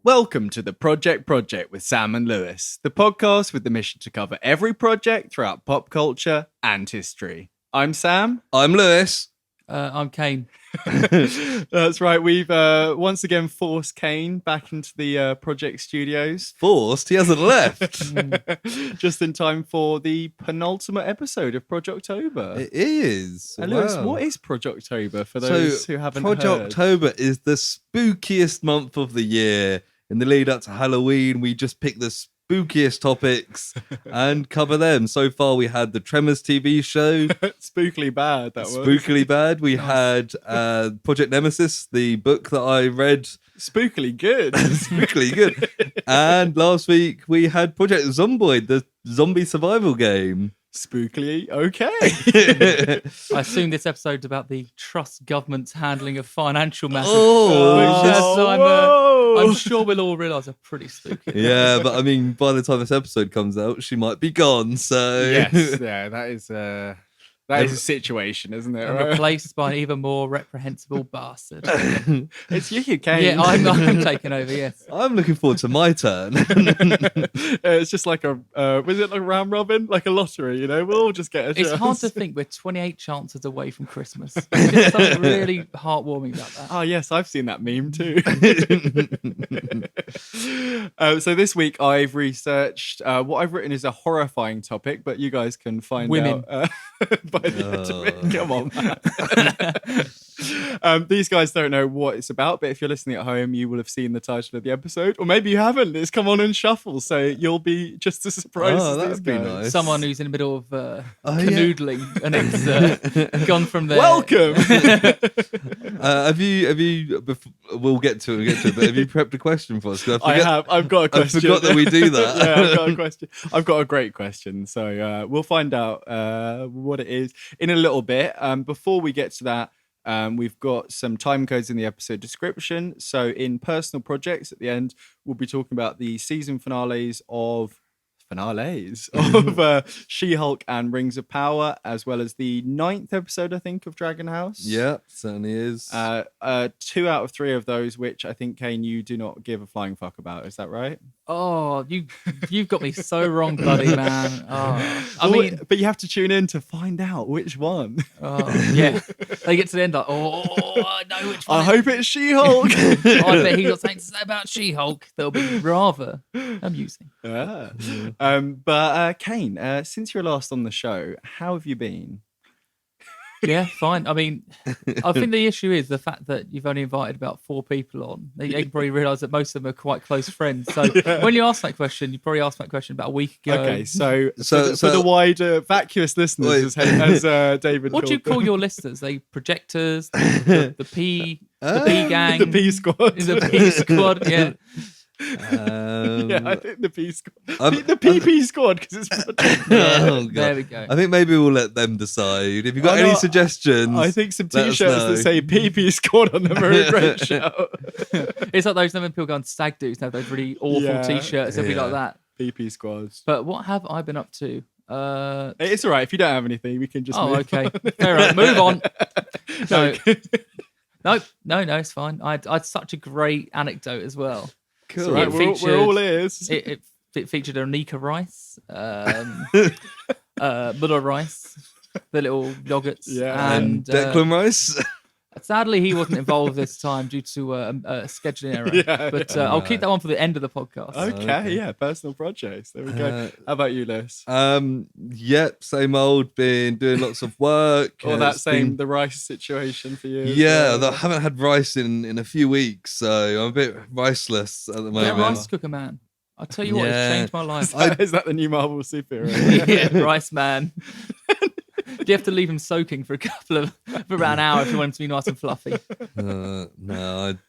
Welcome to the Project with Sam and Lewis, the podcast with the mission to cover every project throughout pop culture and history. I'm Sam. I'm Lewis. I'm Kane. That's right. We've once again forced Kane back into the project studios. Forced? He hasn't left. Just in time for the penultimate episode of Projoctober. It is. And Lewis, Wow. what is Projoctober for those who haven't heard? Projoctober is the spookiest month of the year. In the lead up to Halloween, we just pick the spookiest topics and cover them. So far, we had the Tremors TV show. Spookily bad, that was. Spookily bad. We had Project Nemesis, the book that I read. Spookily good. Spookily good. And last week, we had Project Zomboid, the zombie survival game. Spookily okay. I assume this episode's about the trust government's handling of financial matters. I'm sure we'll all realise are pretty spooky. Yeah, but I mean, by the time this episode comes out, she might be gone. So yes, yeah, that is a situation, isn't it? And Right? replaced by an even more reprehensible bastard. It's you, Kane. Yeah, I'm taking over. Yes. I'm looking forward to my turn. It's just like a was it like a round robin, like a lottery? You know, we'll all just get a chance. It's hard to think we're 28 chances away from Christmas. There's something really heartwarming about that. Oh yes, I've seen that meme too. So this week I've researched. What I've written is a horrifying topic, but you guys can find Women. out by the end of it. Come on, man. These guys don't know what it's about, but if you're listening at home, you will have seen the title of the episode, or maybe you haven't. It's come on and shuffle, so you'll be just as surprised as these that'd be guys. nice. Someone who's in the middle of canoodling and it's gone from there. Welcome. Have you? We'll get to it. But have you prepped a question for us? 'Cause I have. I've got a question. I forgot that we do that. Yeah, I've got a question. I've got a great question. So we'll find out what it is in a little bit. Before we get to that, we've got some time codes in the episode description. So in personal projects at the end, we'll be talking about the season finales of She-Hulk and Rings of Power, as well as the 9th episode, I think, of Dragon House. Yeah, certainly is. 2 out of 3 of those, which I think, Kane, you do not give a flying fuck about. Is that right? Oh, you've got me so wrong, buddy, man. Oh, but you have to tune in to find out which one. Oh, yeah. They get to the end like, I know which one. I hope it's She-Hulk. I bet he got something to say about She-Hulk that'll be rather amusing. Yeah. But Kane, since you're last on the show, how have you been? Yeah, fine. I mean, I think the issue is the fact that you've only invited about 4 people on. You can probably realise that most of them are quite close friends. So when you ask that question, you probably asked that question about a week ago. Okay, so for the wider vacuous listeners, as David, what do you call your listeners? They projectors, the P gang, the P squad, the P squad. Yeah. Yeah, I think the P squad, the PP squad, because it's Oh, God. There we go. I think maybe we'll let them decide. If you've got any suggestions, I think some let us t-shirts know. that say PP squad on them are a great shout. It's like those when people go on stag do's and have those really awful t-shirts, everything like that. PP squads. But what have I been up to? It's all right if you don't have anything. We can just. Oh, move okay. on. Fair enough. Move on. No. No, it's fine. I had such a great anecdote as well. Cool. So Right, we're all ears. It featured Anika Rice, Muller Rice, the little yogurts, and Declan Rice. sadly he wasn't involved this time due to a scheduling error. But I'll keep that one for the end of the podcast. Okay, yeah, personal projects. There we go. How about you, Lewis? Yep, same old. Been doing lots of work. Or that same the rice situation for you? Yeah, I haven't had rice in a few weeks, so I'm a bit riceless at the moment. Get a rice cooker, man. I'll tell you what, it's changed my life. Is that the new Marvel superhero? Yeah, rice man. Do you have to leave him soaking for about an hour if you want him to be nice and fluffy? No,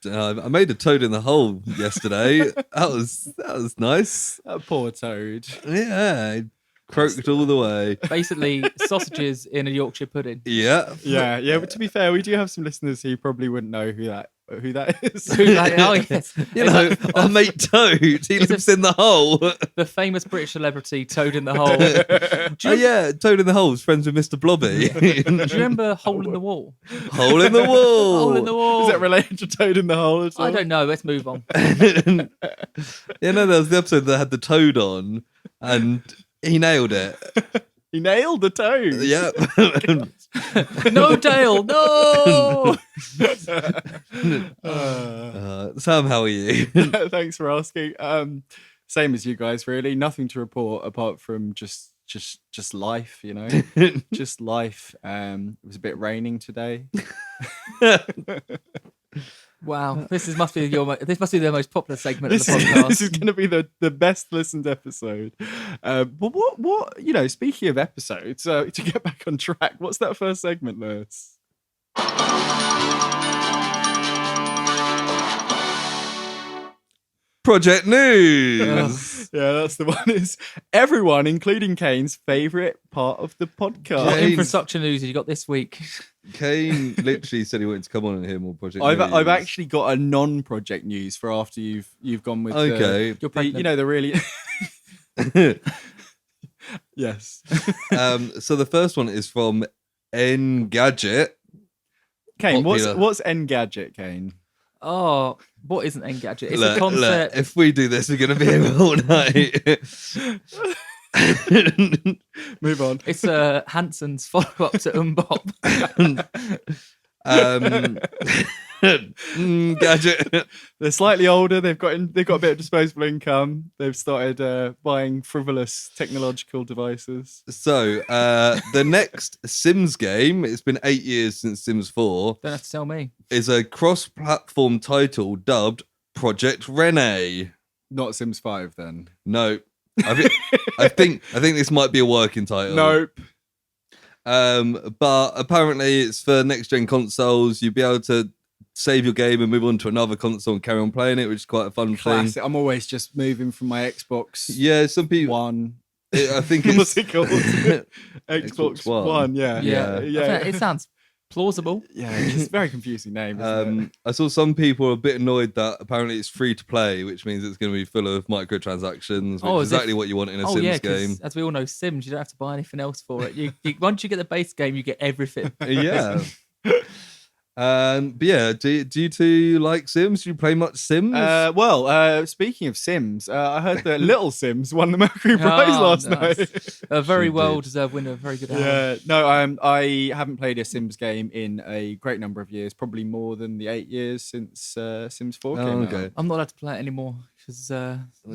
I made a toad in the hole yesterday. That was nice. That poor toad. Yeah, croaked all the way. Basically, sausages in a Yorkshire pudding. Yeah. Yeah. But to be fair, we do have some listeners who probably wouldn't know who that who that is? Who that- oh yes, You know, our mate Toad. He lives in the hole. the famous British celebrity Toad in the Hole. Oh yeah, Toad in the Hole's friends with Mr. Blobby. Do you remember Hole in the Wall? Hole in the wall. Hole in the Wall. Is that related to Toad in the Hole at all? I don't know. Let's move on. Yeah, no, there was the episode that had the Toad on, and he nailed it. He nailed the Toad. Yeah. No, Dale. No. Sam, how are you? Thanks for asking. Same as you guys, really. Nothing to report apart from just life, you know. Just life. It was a bit raining today. Wow. This must be the most popular segment of the podcast. This is going to be the best listened episode. But what you know? Speaking of episodes, to get back on track, what's that first segment, Lewis? Project News. Yeah, that's the one. Is everyone, including Kane's favourite part of the podcast? What Kane- infrastructure news have you got this week? Kane literally said he wanted to come on and hear more Project I've News. actually got a non-project news for after you've gone with Okay. You're the pregnant. you know the really yes. So the first one is from Engadget. Kane, Popular. what's Engadget, Kane? Oh, what isn't Engadget? It's Look, a concept. look, if we do this, we're going to be here all night. Move on. It's Hanson's follow-up to Umbop. Gadget. They're slightly older. They've got a bit of disposable income. They've started buying frivolous technological devices. So the next Sims game, it's been 8 years since Sims 4, Don't have to tell me. is a cross-platform title dubbed Project Rene. Not Sims 5 then. No, I think this might be a working title. Nope. But apparently it's for next gen consoles. You'll be able to save your game and move on to another console and carry on playing it, which is quite a fun thing. Classic. I'm always just moving from my Xbox Yeah, some people. One. I think it's What's it called? Xbox One. One. Yeah. Yeah. Yeah. It sounds plausible. Yeah, it's just a very confusing name. Isn't it? I saw some people a bit annoyed that apparently it's free to play, which means it's going to be full of microtransactions, which Oh, is as if- exactly what you want in a Oh Sims yeah, game. because as we all know, Sims, you don't have to buy anything else for it. You once you get the base game, you get everything. Yeah. But yeah, do you two like Sims? Do you play much Sims? Speaking of Sims, I heard that Little Sims won the Mercury Prize Oh, last nice. night. A very She well-deserved winner, very good. Yeah, no, I haven't played a Sims game in a great number of years, probably more than the 8 years since Sims 4 came out. okay. I'm not allowed to play it anymore because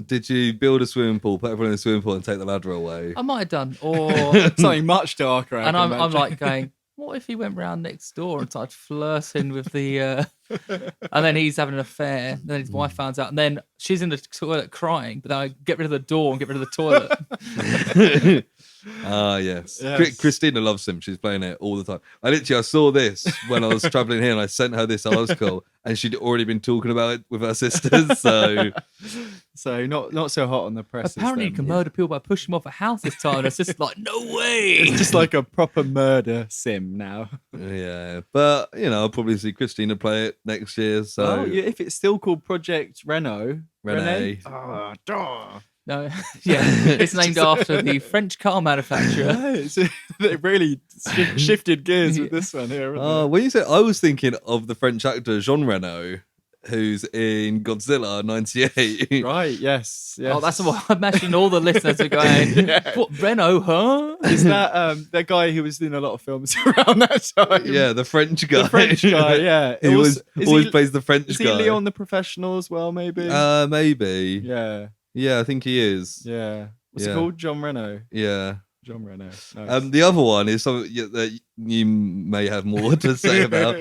Did you build a swimming pool, put everyone in a swimming pool, and take the ladder away? I might have done. Or Something much darker. I and can I'm imagine. like going, what if he went round next door and started flirting with the and then he's having an affair, and then his wife finds out, and then she's in the toilet crying, but then I get rid of the door and get rid of the toilet. Ah, yes. Yes. Christina loves Sims. She's playing it all the time. I saw this when I was traveling here, and I sent her this article, and she'd already been talking about it with her sisters. So So not so hot on the press. Apparently, you can murder people by pushing them off a house this time. And it's just like, no way. It's just like a proper murder sim now. yeah, but I'll probably see Christina play it next year. So Oh, yeah, if it's still called Project Rene. Oh, duh. No, yeah, it's named after the French car manufacturer. No, they really shifted gears with this one here. haven't when you said, I was thinking of the French actor Jean Reno, who's in Godzilla '98. they? Right, yes. Oh, that's what I imagine all the listeners are going, what, Renault, huh? Is that that guy who was in a lot of films around that time? Yeah, the French guy. The French guy, yeah. He always plays the French Is guy. he Leon the Professional as well, maybe? Maybe. Yeah, Yeah, I think he is. yeah. What's Yeah. it called? John Reno. Yeah. John Reno. Nice. The other one is something that you may have more to say about.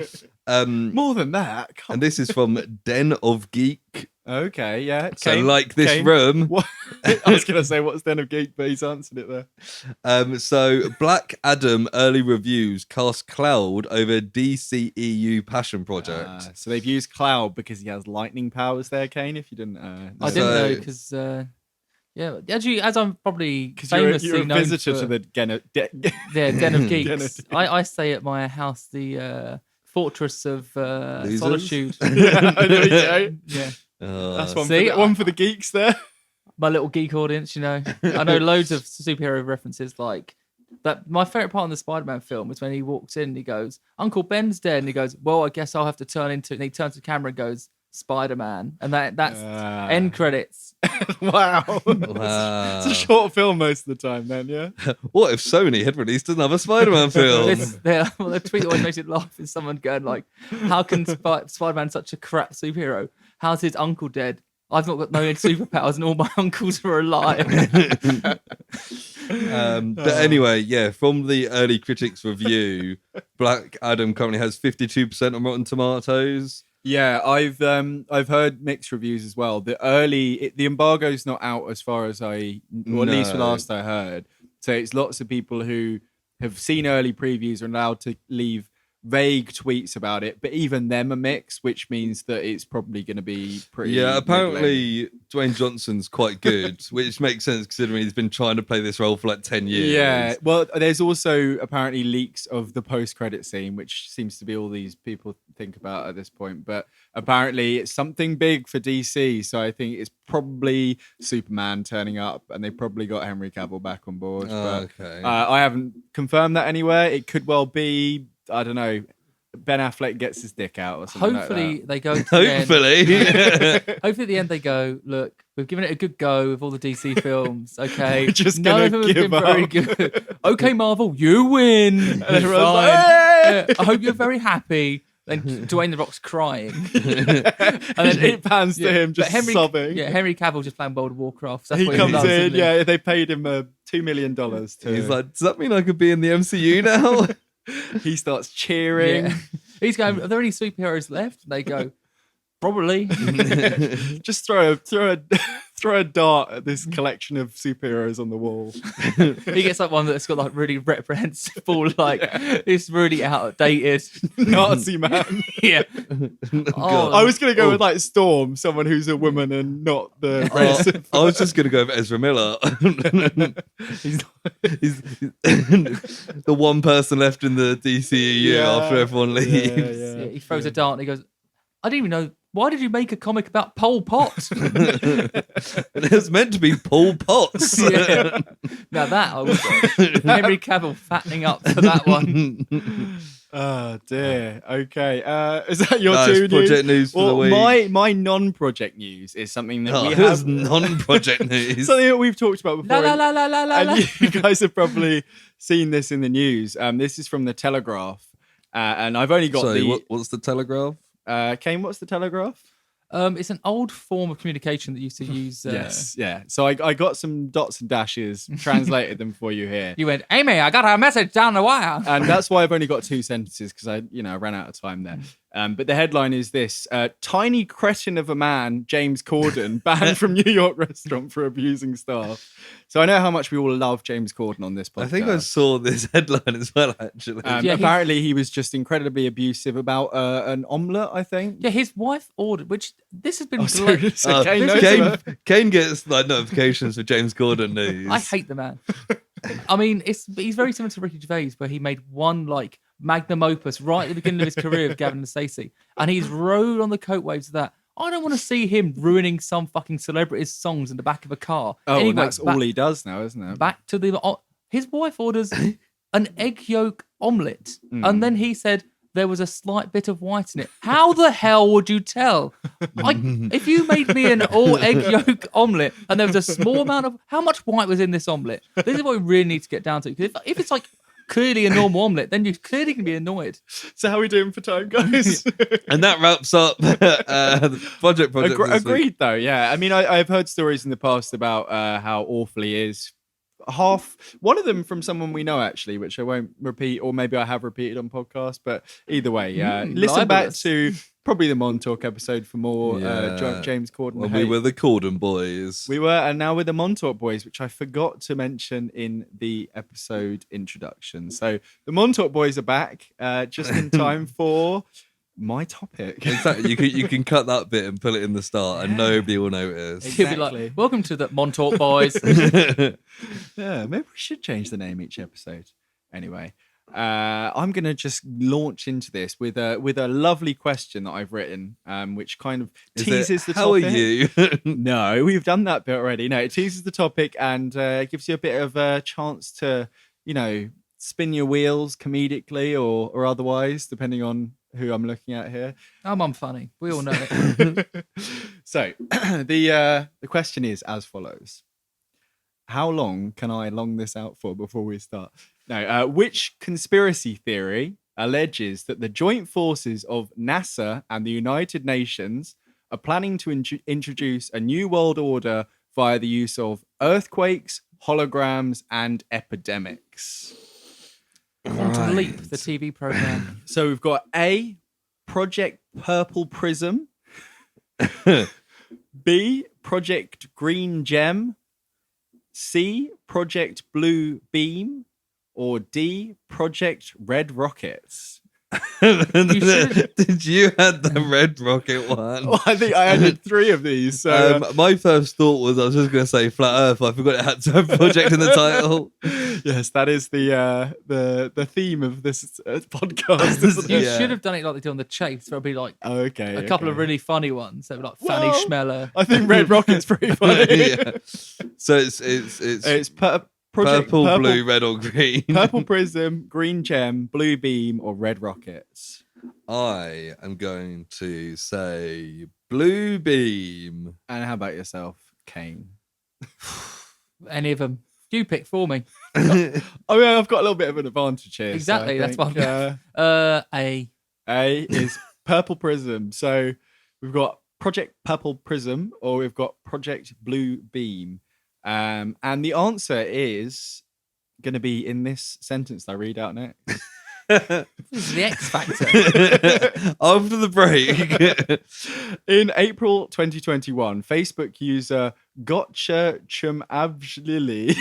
More than that. Come And this is from Den of Geek. Okay, yeah. So Kane- like this Kane, room. What? I was going to say, what's Den of Geek, but he's answered it there. So Black Adam early reviews cast Cloud over DCEU Passion Project. So they've used Cloud because he has lightning powers there, Kane, if you didn't know. I didn't So- know because, as I'm probably Because famously you're a known visitor for, to the Den of Geeks. Den of Geeks. I stay at my house, the fortress of Losers? solitude. Yeah, there we go. Yeah. That's one, See, one for the geeks there. My little geek audience, you know. I know loads of superhero references like that. My favorite part in the Spider-Man film is when he walks in and he goes, Uncle Ben's dead. And he goes, well, I guess I'll have to turn into it. And he turns to the camera and goes, Spider-Man. And that's end credits. Wow. Wow. It's a short film most of the time then, yeah? What if Sony had released another Spider-Man film? The tweet that always makes it laugh is someone going like, how can Spider-Man such a crap superhero? How's his uncle dead? I've not got no superpowers and all my uncles are alive. But anyway, yeah, from the early critics review, Black Adam currently has 52% on Rotten Tomatoes. Yeah, I've heard mixed reviews as well. The embargo's not out as far as or at least last I heard. So it's lots of people who have seen early previews are allowed to leave vague tweets about it, but even them are mixed, which means that it's probably going to be pretty. Yeah, apparently Dwayne Johnson's quite good, which makes sense considering he's been trying to play this role for like 10 years. Yeah, well, there's also apparently leaks of the post-credit scene, which seems to be all these people think about at this point. But apparently it's something big for DC, so I think it's probably Superman turning up, and they probably got Henry Cavill back on board. Okay. I haven't confirmed that anywhere. It could well be, I don't know, Ben Affleck gets his dick out or something. Hopefully like they go to Hopefully. the end. Hopefully at the end they go, look, we've given it a good go with all the DC films, okay? We're just None of gonna them have give been very up. good. Okay, Marvel, you win. And everyone's Fine. like, "Hey!" Yeah, I hope you're very happy. Then Dwayne The Rock's crying. and then it pans to him just but sobbing. Yeah, Henry Cavill just playing World of Warcraft. So that's He what comes loves, in, isn't he? yeah, they paid him $2 million to. He's like, does that mean I could be in the MCU now? He starts cheering. Yeah. He's going, are there any superheroes left? And they go, probably. Just throw a dart at this collection of superheroes on the wall. He gets like one that's got like really reprehensible, like it's really outdated. Nazi man. Yeah. God. I was gonna go with like Storm, someone who's a woman and not the race. I was just going to go with Ezra Miller. he's the one person left in the DCEU after everyone leaves. Yeah, he throws a dart and he goes, I didn't even know. Why did you make a comic about Pol Pot? It was meant to be Paul Potts. Yeah. Now that I was Henry Cavill fattening up for that one. Oh dear. Okay. Is that your That's two project news for the week. My non-project news is something that we Here's have non-project news. something that we've talked about before. La la la la la la. And you guys have probably seen this in the news. This is from the Telegraph, and I've only got what's the Telegraph? Kane, what's the Telegraph? It's an old form of communication that used to use. Yes, yeah. So I got some dots and dashes, translated them for you here. You went, Amy, I got a message down the wire. And that's why I've only got two sentences because I ran out of time there. But the headline is this: tiny cretin of a man, James Corden, banned from New York restaurant for abusing staff. So I know how much we all love James Corden on this podcast. I think I saw this headline as well, actually. Apparently, he was just incredibly abusive about an omelette, I think. Yeah, his wife ordered, which this has been. Kane gets like notifications for James Corden news. I hate the man. I mean, he's very similar to Ricky Gervais, where he made one like magnum opus right at the beginning of his career with Gavin and Stacey, and he's rode on the coattails of that. I don't want to see him ruining some fucking celebrity's songs in the back of a car. Oh, anyway, and that's all he does now, isn't it? Back to his wife orders an egg yolk omelette, and then he said there was a slight bit of white in it. How the hell would you tell? If you made me an all egg yolk omelette and there was a small amount of how much white was in this omelette? This is what we really need to get down to. Because if it's like clearly a normal omelette, then you're clearly going to be annoyed. So how are we doing for time, guys? And that wraps up the project. Agreed, though. Yeah, I mean, I've heard stories in the past about how awful he is. One of them from someone we know, actually, which I won't repeat, or maybe I have repeated on podcast. But either way, listen back to probably the Montauk episode for more James Corden. Well, we were the Corden boys. We were, and now we're the Montauk boys, which I forgot to mention in the episode introduction. So the Montauk boys are back, just in time for my topic. Exactly. You can cut that bit and put it in the start, and nobody will notice. He'll be like, "Welcome to the Montauk boys." Yeah, maybe we should change the name each episode. Anyway, I'm going to just launch into this with a lovely question that I've written, which kind of teases the topic. How are you? No, we've done that bit already. No, it teases the topic and gives you a bit of a chance to, spin your wheels comedically or otherwise, depending on who I'm looking at here. I'm unfunny. We all know it. So the question is as follows. How long can I long this out for before we start? Now, which conspiracy theory alleges that the joint forces of NASA and the United Nations are planning to introduce a new world order via the use of earthquakes, holograms, and epidemics? Quantum Leap, the TV program. So we've got A, Project Purple Prism, B, Project Green Gem, C, Project Blue Beam, or D, Project Red Rockets? Did you had the red rocket one? Well, I think I added 3 of these. So my first thought was I was just going to say Flat Earth. I forgot it had to have project in the title. yes, that is the theme of this podcast. Isn't You it? should have done it like they do on The Chase. There'll be like Okay, a couple of really funny ones. So like Fanny Well, Schmeller. I think Red Rocket's pretty funny. Yeah. So it's purple, blue, red, or green. Purple Prism, Green Gem, Blue Beam, or Red Rockets. I am going to say blue beam. And how about yourself, Kane? Any of them. You pick for me. I mean, I've got a little bit of an advantage here. Exactly, so I that's think, what A. A is Purple Prism. So we've got Project Purple Prism or we've got Project Blue Beam. And the answer is going to be in this sentence that I read out next. This is the X Factor. After the break. In April 2021, Facebook user Gotcha Chumavlili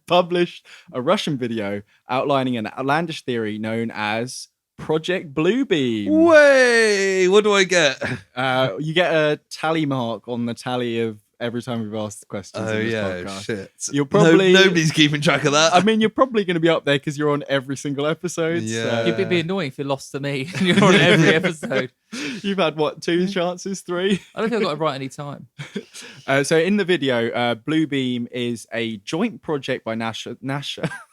published a Russian video outlining an outlandish theory known as Project Bluebeam. Way! What do I get? You get a tally mark on the tally of every time we've asked questions in this podcast. Shit. You're probably nobody's keeping track of that. I mean, you're probably going to be up there because you're on every single episode. Yeah. It'd be annoying if you're lost to me and you're on every episode. You've had what, 2 chances, 3? I don't think I've got it right any time. So in the video, Bluebeam is a joint project by NASA.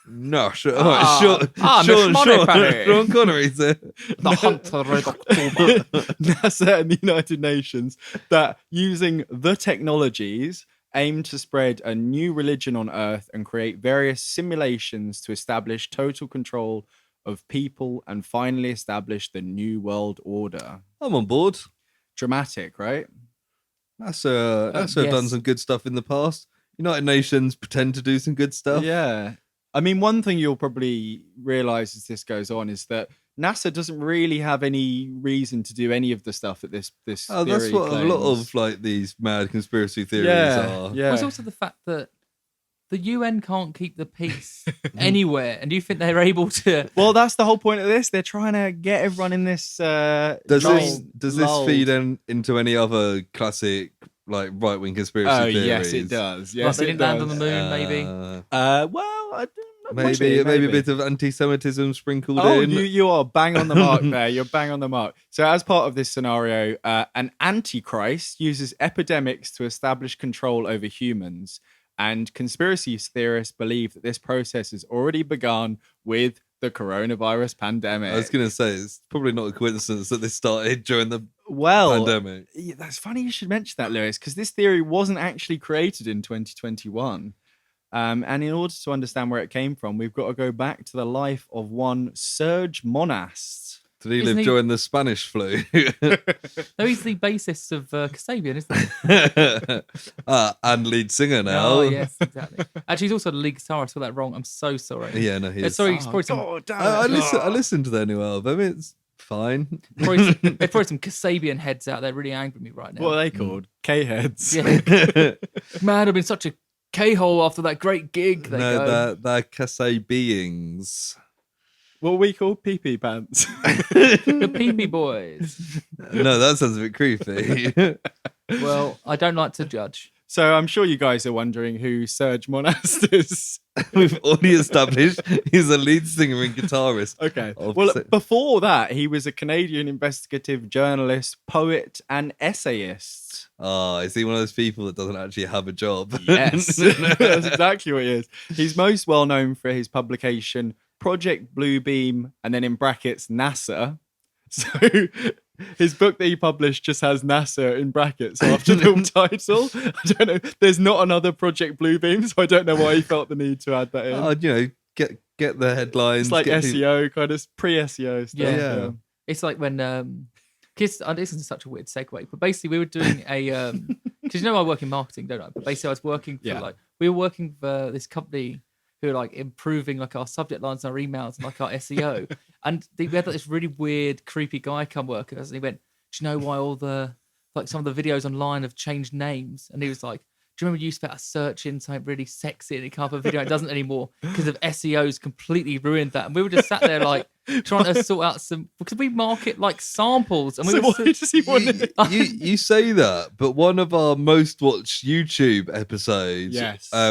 No, sure. Money. Sean Connery's there. The Hunt for Red October. NASA and the United Nations that using the technologies aim to spread a new religion on Earth and create various simulations to establish total control of people and finally establish the new world order. I'm on board. Dramatic, right? NASA Yes. done some good stuff in the past. United Nations pretend to do some good stuff. Yeah. I mean, one thing you'll probably realize as this goes on is that NASA doesn't really have any reason to do any of the stuff that this Oh, theory that's what claims. a lot of like these mad conspiracy theories are. Yeah. Well, it's also the fact that the UN can't keep the peace anywhere, and do you think they're able to? Well, that's the whole point of this. They're trying to get everyone in this. Does this lull. feed into any other classic like right wing conspiracy theories? Yes, it does. Like Yes, they it didn't does. land on the moon, maybe. Well, I don't know. Maybe a bit of anti-Semitism sprinkled Oh, in. you are bang on the mark there. You're bang on the mark. So as part of this scenario, an Antichrist uses epidemics to establish control over humans. And conspiracy theorists believe that this process has already begun with the coronavirus pandemic. I was going to say, it's probably not a coincidence that this started during the pandemic. Yeah, that's funny you should mention that, Lewis, because this theory wasn't actually created in 2021. And in order to understand where it came from, we've got to go back to the life of one Serge Monast. Did he Isn't live he- during the Spanish flu? No, he's the bassist of Kasabian, isn't he? And lead singer now. Oh, yes, exactly. Actually, he's also the lead guitarist. I got that wrong. I'm so sorry. Yeah, no, he is. Sorry, it's probably some, I listened to their new album. It's fine. there's probably some Kasabian heads out there really angry at me right now. What are they called? K-heads. Yeah. Man, I've been such a K-hole after that great gig. They go. No, they're Casse beings. What are we called? Pee-pee pants. The Pee-pee Boys. No, that sounds a bit creepy. Well, I don't like to judge. So I'm sure you guys are wondering who Serge Monast is. We've already established he's a lead singer and guitarist. Okay. of Well, Se- before that, he was a Canadian investigative journalist, poet, and essayist. Is he one of those people that doesn't actually have a job? Yes, that's exactly what he is. He's most well known for his publication Project Bluebeam, and then in brackets NASA. So his book that he published just has NASA in brackets after the title. I don't know. There's not another Project Bluebeam, so I don't know why he felt the need to add that in. Get the headlines. It's like get SEO, kind of pre-SEO stuff. Yeah. It's like when this is such a weird segue, but basically we were doing a because I work in marketing, don't I? But basically I was working for we were working for this company who are like improving like our subject lines and our emails and like our SEO. And we had like, this really weird, creepy guy come work with us, and he went, "Do you know why all the like some of the videos online have changed names?" And he was like, "Do you remember you used to be able to search in something really sexy and it come up a video? It doesn't anymore because of SEO's completely ruined that." And we were just sat there like trying to sort out some because we market like samples. And we So were why does he want it? you say that, but one of our most watched YouTube episodes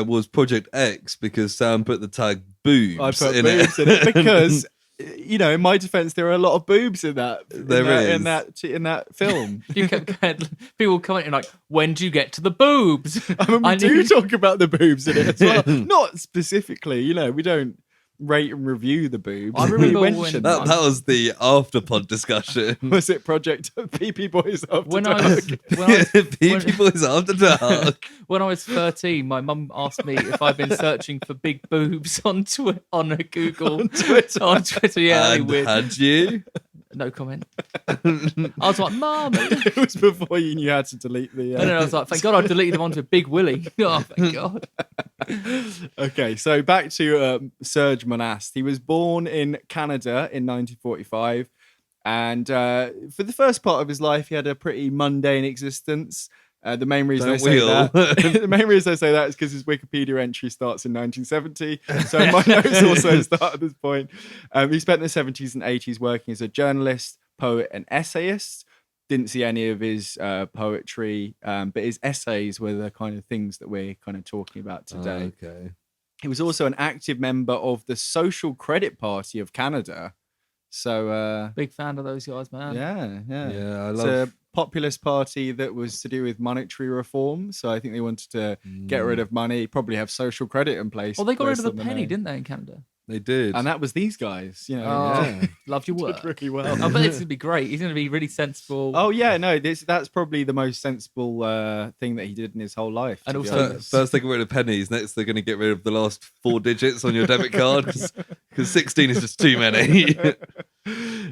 was Project X because Sam put the tag boobs I put in boobs in it because, in my defense, there are a lot of boobs in that. In that film. You kept going, people commenting like, "When do you get to the boobs?" I mean, we do talk about the boobs in it as well. Not specifically, we don't rate and review the boobs. I remember We when mentioned that was the afterpod discussion. Was it Project PP Boys After when Dark? I was PP Boys After Dark. when I was 13, my mum asked me if I'd been searching for big boobs on Google On Twitter. On Twitter, yeah, And weird. had you? No comment. I was like, "Mum." It was before you knew how to delete the. And then I was like, "Thank God I deleted the ones with Big Willie." Oh, thank God. Okay, so back to Serge Monast. He was born in Canada in 1945, and for the first part of his life, he had a pretty mundane existence. The main reason I say that is because his Wikipedia entry starts in 1970. So my notes also start at this point. He spent the 70s and 80s working as a journalist, poet, and essayist. Didn't see any of his poetry, but his essays were the kind of things that we're kind of talking about today. Okay. He was also an active member of the Social Credit Party of Canada. So Big fan of those guys, man. Yeah, I it's love. a populist party that was to do with monetary reform. So I think they wanted to get rid of money, probably have social credit in place. Well, they got rid of the most them penny, know. didn't they, in Canada? They did. And that was these guys. Oh, loved your work. Did really well. I bet it's gonna be great. He's gonna be really sensible. Oh yeah, no, that's probably the most sensible thing that he did in his whole life. And to be also- honest. First they got rid of pennies, next they're going to get rid of the last 4 digits on your debit card because 16 is just too many.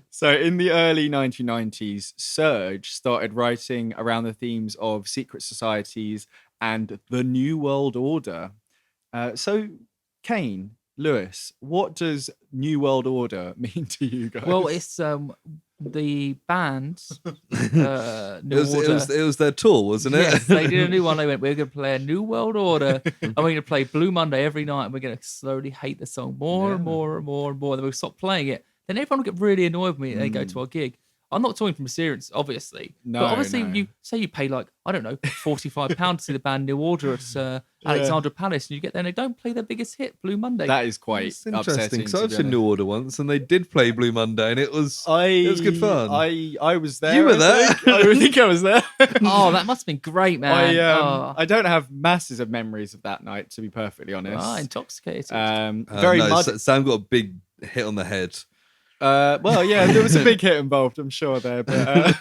So in the early 1990s, Serge started writing around the themes of secret societies and the New World Order. So, Kane, Lewis, what does New World Order mean to you guys? Well, it's the band New Order. It was their tour, wasn't it? Yes, they did a new one. They went, "We're going to play a New World Order, and we're going to play Blue Monday every night, and we're going to slowly hate the song more and more and more and more." Then we'll stop playing it. Then everyone will get really annoyed with me, and they go to our gig. I'm not talking from experience, obviously. No, but obviously, no. you say you pay like, I don't know, £45 to see the band New Order at Alexandra Palace, and you get there and they don't play their biggest hit, Blue Monday. that is quite It's interesting upsetting. because I've seen New Order once and they did play Blue Monday and it was good fun. I was there. You were I there? think. I think I was there. Oh, that must have been great, man. I don't have masses of memories of that night, to be perfectly honest. Intoxicated. Very no, muddy. Sam got a big hit on the head. Well, yeah, there was a big hit involved, I'm sure there, but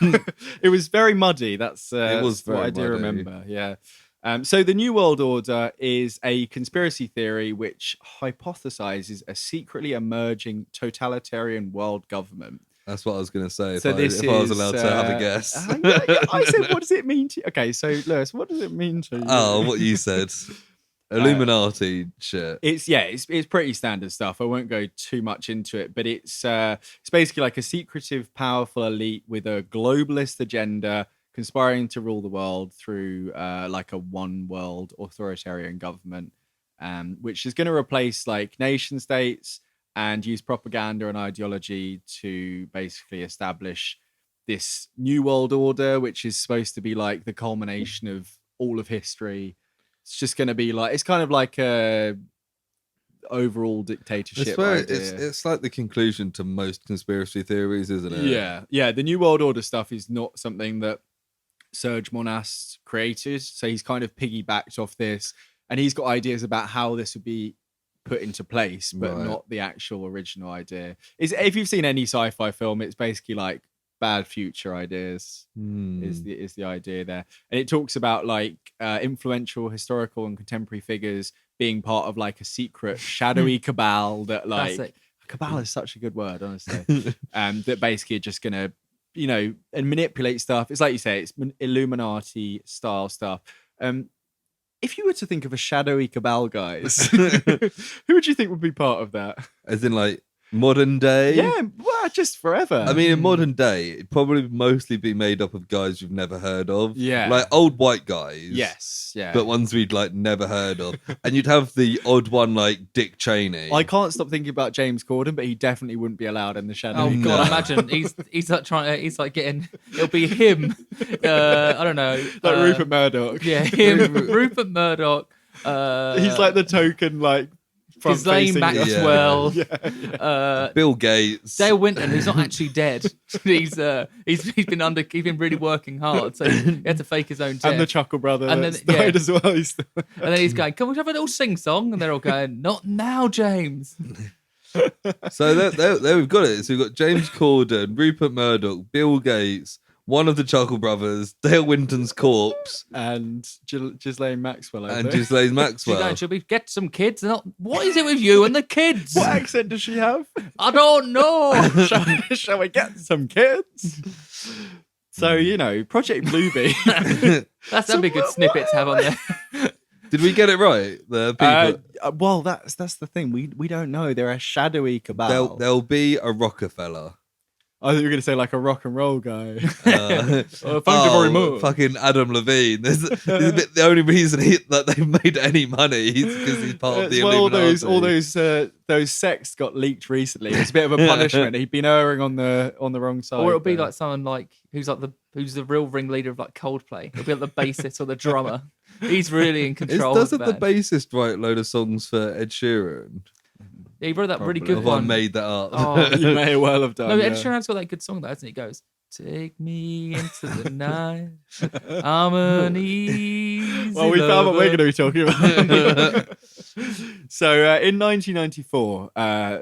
it was very muddy. That's It was what very I do muddy. remember. Yeah. So the New World Order is a conspiracy theory which hypothesizes a secretly emerging totalitarian world government. That's what I was going to say if So I was allowed to have a guess. I said, what does it mean to you? Okay, so Lewis, what does it mean to you? Oh, what you said. Illuminati shit. It's pretty standard stuff. I won't go too much into it, but it's basically like a secretive, powerful elite with a globalist agenda, conspiring to rule the world through like a one world authoritarian government, which is going to replace like nation states and use propaganda and ideology to basically establish this new world order, which is supposed to be like the culmination of all of history. It's just going to be like, it's kind of like a overall dictatorship I swear idea. it's like the conclusion to most conspiracy theories, isn't it? Yeah. The New World Order stuff is not something that Serge Monast created, so he's kind of piggybacked off this, and he's got ideas about how this would be put into place, but not the actual original idea. If you've seen any sci-fi film, it's basically like bad future ideas is the idea there, and it talks about like influential historical and contemporary figures being part of like a secret shadowy cabal that like Classic. cabal is such a good word, honestly. That basically are just gonna, you know, and manipulate stuff. It's like you say, it's Illuminati style stuff. If you were to think of a shadowy cabal, guys, who would you think would be part of that? As in like modern day? Yeah, well, just forever. I mean, in modern day, it'd probably mostly be made up of guys you've never heard of. Yeah. Like old white guys. yes, yeah. But ones we'd like never heard of. And you'd have the odd one like Dick Cheney. I can't stop thinking about James Corden, but he definitely wouldn't be allowed in the shadowy. Oh No. God! Imagine he's like he's like getting. It'll be him. I don't know. Like Rupert Murdoch. Yeah, him. Rupert Murdoch. He's like the token like Ghislaine front-facing- Maxwell. Bill Gates. Dale Winton, who's not actually dead. He's been really working hard, so he had to fake his own death. And the Chuckle Brother And that's then- died yeah. as well. He's And then he's going, "Can we have a little sing song?" And they're all going, "Not now, James." So there we've got it. So we've got James Corden, Rupert Murdoch, Bill Gates, one of the Chuckle Brothers, Dale Winton's corpse, and Ghislaine Maxwell. I and think. Ghislaine She's Maxwell. going, "Should we get some kids?" They're not, what is it with you and the kids? What accent does she have? I don't know. Shall we get some kids? So, you know, Project Bluebeam. That'd be a good snippet to have on there. Did we get it right? The people. Well, that's the thing. We don't know. They're a shadowy cabal. There'll be a Rockefeller. I thought you were going to say like a rock and roll guy. Thank you very much. Fucking Adam Levine. This is the only reason that they've made any money is because he's part of the well, Illuminati. all those sects got leaked recently. It's a bit of a punishment. He'd been erring on the wrong side. Or it'll be there. like someone like who's the real ringleader of like Coldplay. It'll be like the bassist or the drummer. He's really in control. Doesn't of the the band. bassist write a load of songs for Ed Sheeran? Yeah, he wrote that really Probably. good Have I one. made that up? Oh, You may well have done. no, Ed yeah. Sheeran's got that good song though, hasn't he? He goes, "Take me into the night. I'm an easy Well, we found what we're lover." going to be talking about. So, in 1994,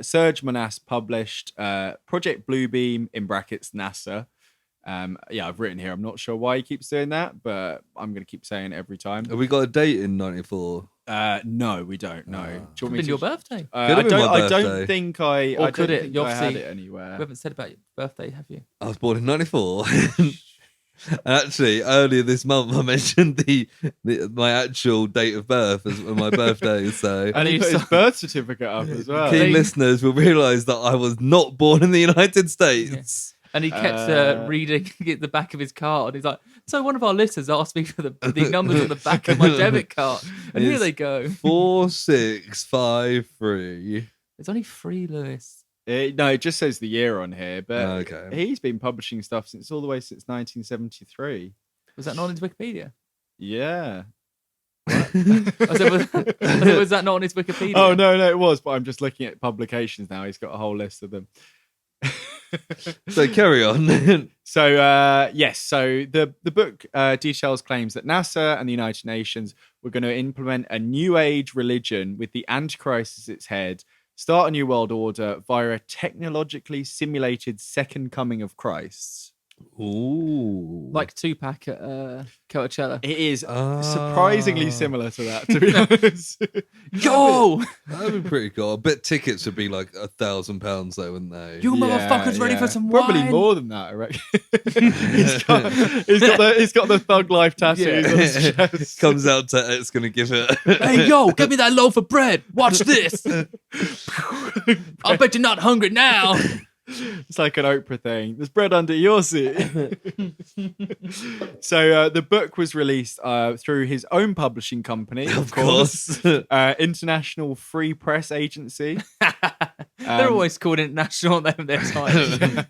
Serge Monast published Project Bluebeam in brackets NASA. I've written here. I'm not sure why he keeps doing that, but I'm going to keep saying it every time. Have we got a date in '94? No, we don't. No. Do you want me Been to? your birthday. Could've I been don't. my I don't birthday. think I. Or I could don't it? think You I had obviously- it anywhere. We haven't said about your birthday, have you? I was born in '94. And actually, earlier this month, I mentioned my actual date of birth as my birthday. So And he you put his saw- birth certificate up as well. keen listeners will realise that I was not born in the United States. And he kept reading at the back of his card. He's like, "So one of our listeners asked me for the numbers on the back of my debit card, and here It's they go." 4653. There's only 3, Lewis. No, it just says the year on here, but Okay. he's been publishing stuff all the way since 1973. Was that not on his Wikipedia? Yeah. I said, was that not on his Wikipedia? Oh no, it was, but I'm just looking at publications now. He's got a whole list of them. So carry on. So yes, so the book details claims that NASA and the United Nations were going to implement a new age religion with the Antichrist as its head, start a new world order via a technologically simulated second coming of Christ. Ooh. Like Tupac at Coachella. It is surprisingly similar to that, to be honest. Yo, That'd be pretty cool. I bet tickets would be like £1,000 though, wouldn't they? you motherfuckers ready for some Probably wine? more than that, I reckon. he's got the thug life tattoos on his chest. Comes out to it's gonna give it. Hey, yo, get me that loaf of bread. Watch this. I bet you're not hungry now. It's like an Oprah thing. There's bread under your seat. So the book was released through his own publishing company, of course, International Free Press Agency. They're always called international at their time.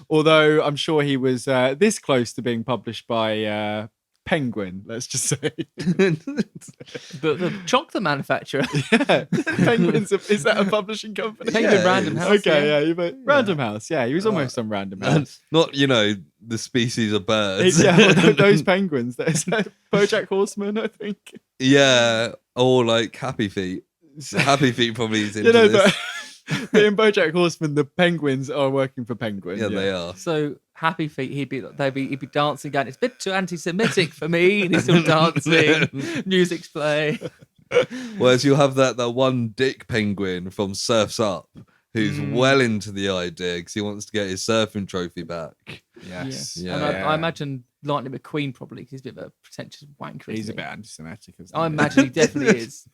Although I'm sure he was this close to being published by Penguin, let's just say. The chocolate manufacturer. Yeah. Penguins, is that a publishing company? Penguin Yeah, Random House. Okay, yeah. yeah, Random House. Yeah, he was almost on Random House. Not, the species of birds. Yeah, well, those penguins. There's BoJack Horseman, I think. Yeah, or like Happy Feet. Happy Feet probably is into this. But in BoJack Horseman, the penguins are working for Penguin. Yeah, they are. So Happy Feet, he'd be dancing going, it's a bit too anti-Semitic for me. And he's still dancing, music's playing. Whereas you'll have that one dick penguin from Surf's Up, who's well into the idea because he wants to get his surfing trophy back. Yes. Yeah. And I imagine Lightning McQueen probably, because he's a bit of a pretentious wanker. He's isn't a bit he? anti-Semitic. Isn't I he? imagine he definitely is.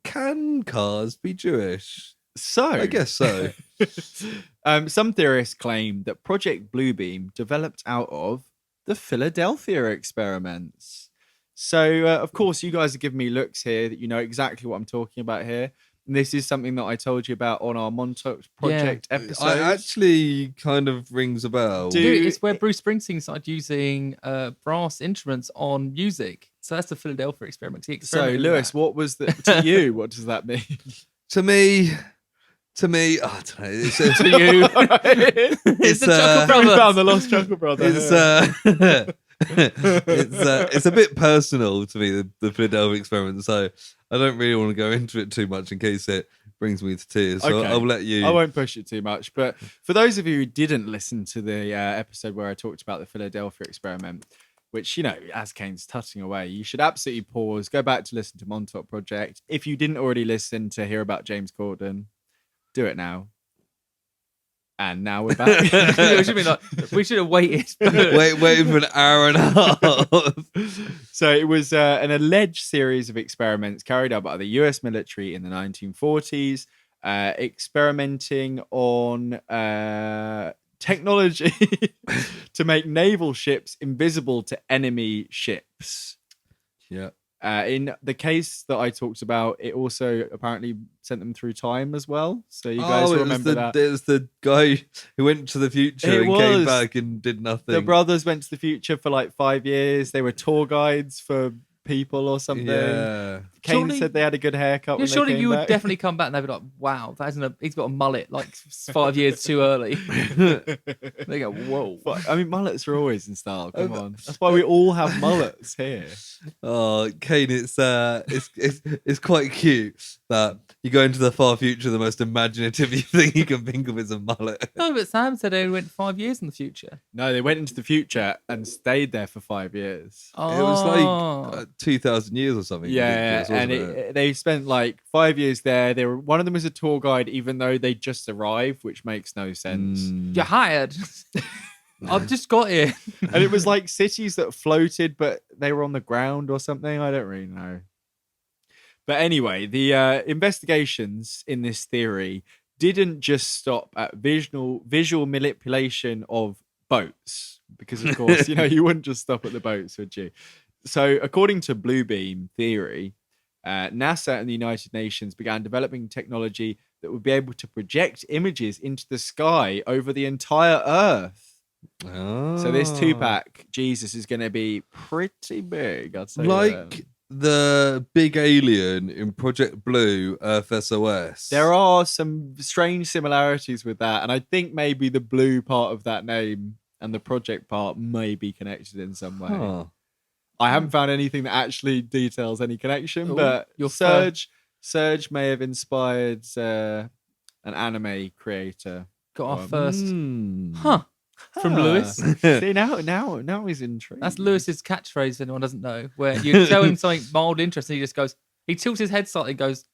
Can cars be Jewish? So, I guess so. Some theorists claim that Project Bluebeam developed out of the Philadelphia experiments. So, of course, you guys are giving me looks here that you know exactly what I'm talking about here. And this is something that I told you about on our Montauk Project episode. I actually kind of rings a bell. Do- It's where Bruce Springsteen started using brass instruments on music. So that's the Philadelphia experiment. He So, experimented with Lewis, that. what was to you? What does that mean? To me, I don't know. It's, To you. it's, the Chuckle We Brothers. found the lost Chuckle Brother. it's a bit personal to me, the Philadelphia experiment. So I don't really want to go into it too much in case it brings me to tears. So Okay. I'll let you. I won't push it too much. But for those of you who didn't listen to the episode where I talked about the Philadelphia experiment, which, you know, as Kane's tutting away, you should absolutely pause, go back to listen to Montauk Project. If you didn't already listen to hear about James Corden, do it now. And now we're back. It should be like, we should have waited. Waiting for an hour and a half. So it was an alleged series of experiments carried out by the US military in the 1940s, experimenting on technology to make naval ships invisible to enemy ships. Yeah. In the case that I talked about, it also apparently sent them through time as well. So you guys remember that. There's the guy who went to the future It and came was. back and did nothing. The brothers went to the future for like 5 years. They were tour guides for people or something. Yeah. Kane Surely- said they had a good haircut. Yeah, when surely they came you would back. definitely come back and they'd be like, wow, he's got a mullet like 5 years too early. They go, whoa. But, I mean, mullets are always in style. Come on, that's why we all have mullets here. Oh, Kane, it's quite cute that you go into the far future. The most imaginative thing you can think of is a mullet. No, but Sam said they went 5 years in the future. No, they went into the future and stayed there for 5 years. Oh. It was like 2,000 years or something. Yeah, ridiculous, and wasn't they spent like 5 years there. They were one of them was a tour guide, even though they just arrived, which makes no sense. You're hired. I've just got here. And it was like cities that floated, but they were on the ground or something. I don't really know. But anyway, the investigations in this theory didn't just stop at visual manipulation of boats, because of course, you wouldn't just stop at the boats, would you? So according to Bluebeam theory, NASA and the United Nations began developing technology that would be able to project images into the sky over the entire Earth. So this Oh. Tupac Jesus is going to be pretty big, I'd say. Like the big alien in Project Blue, Earth SOS. There are some strange similarities with that, and I think maybe the blue part of that name and the project part may be connected in some way. Huh. I haven't found anything that actually details any connection, Oh, but you're Serge may have inspired an anime creator. Got our first. Hmm. Huh. From Lewis. See, now he's intrigued. That's Lewis's catchphrase, if anyone doesn't know, where you tell him something mild interesting, he just goes, he tilts his head slightly and goes,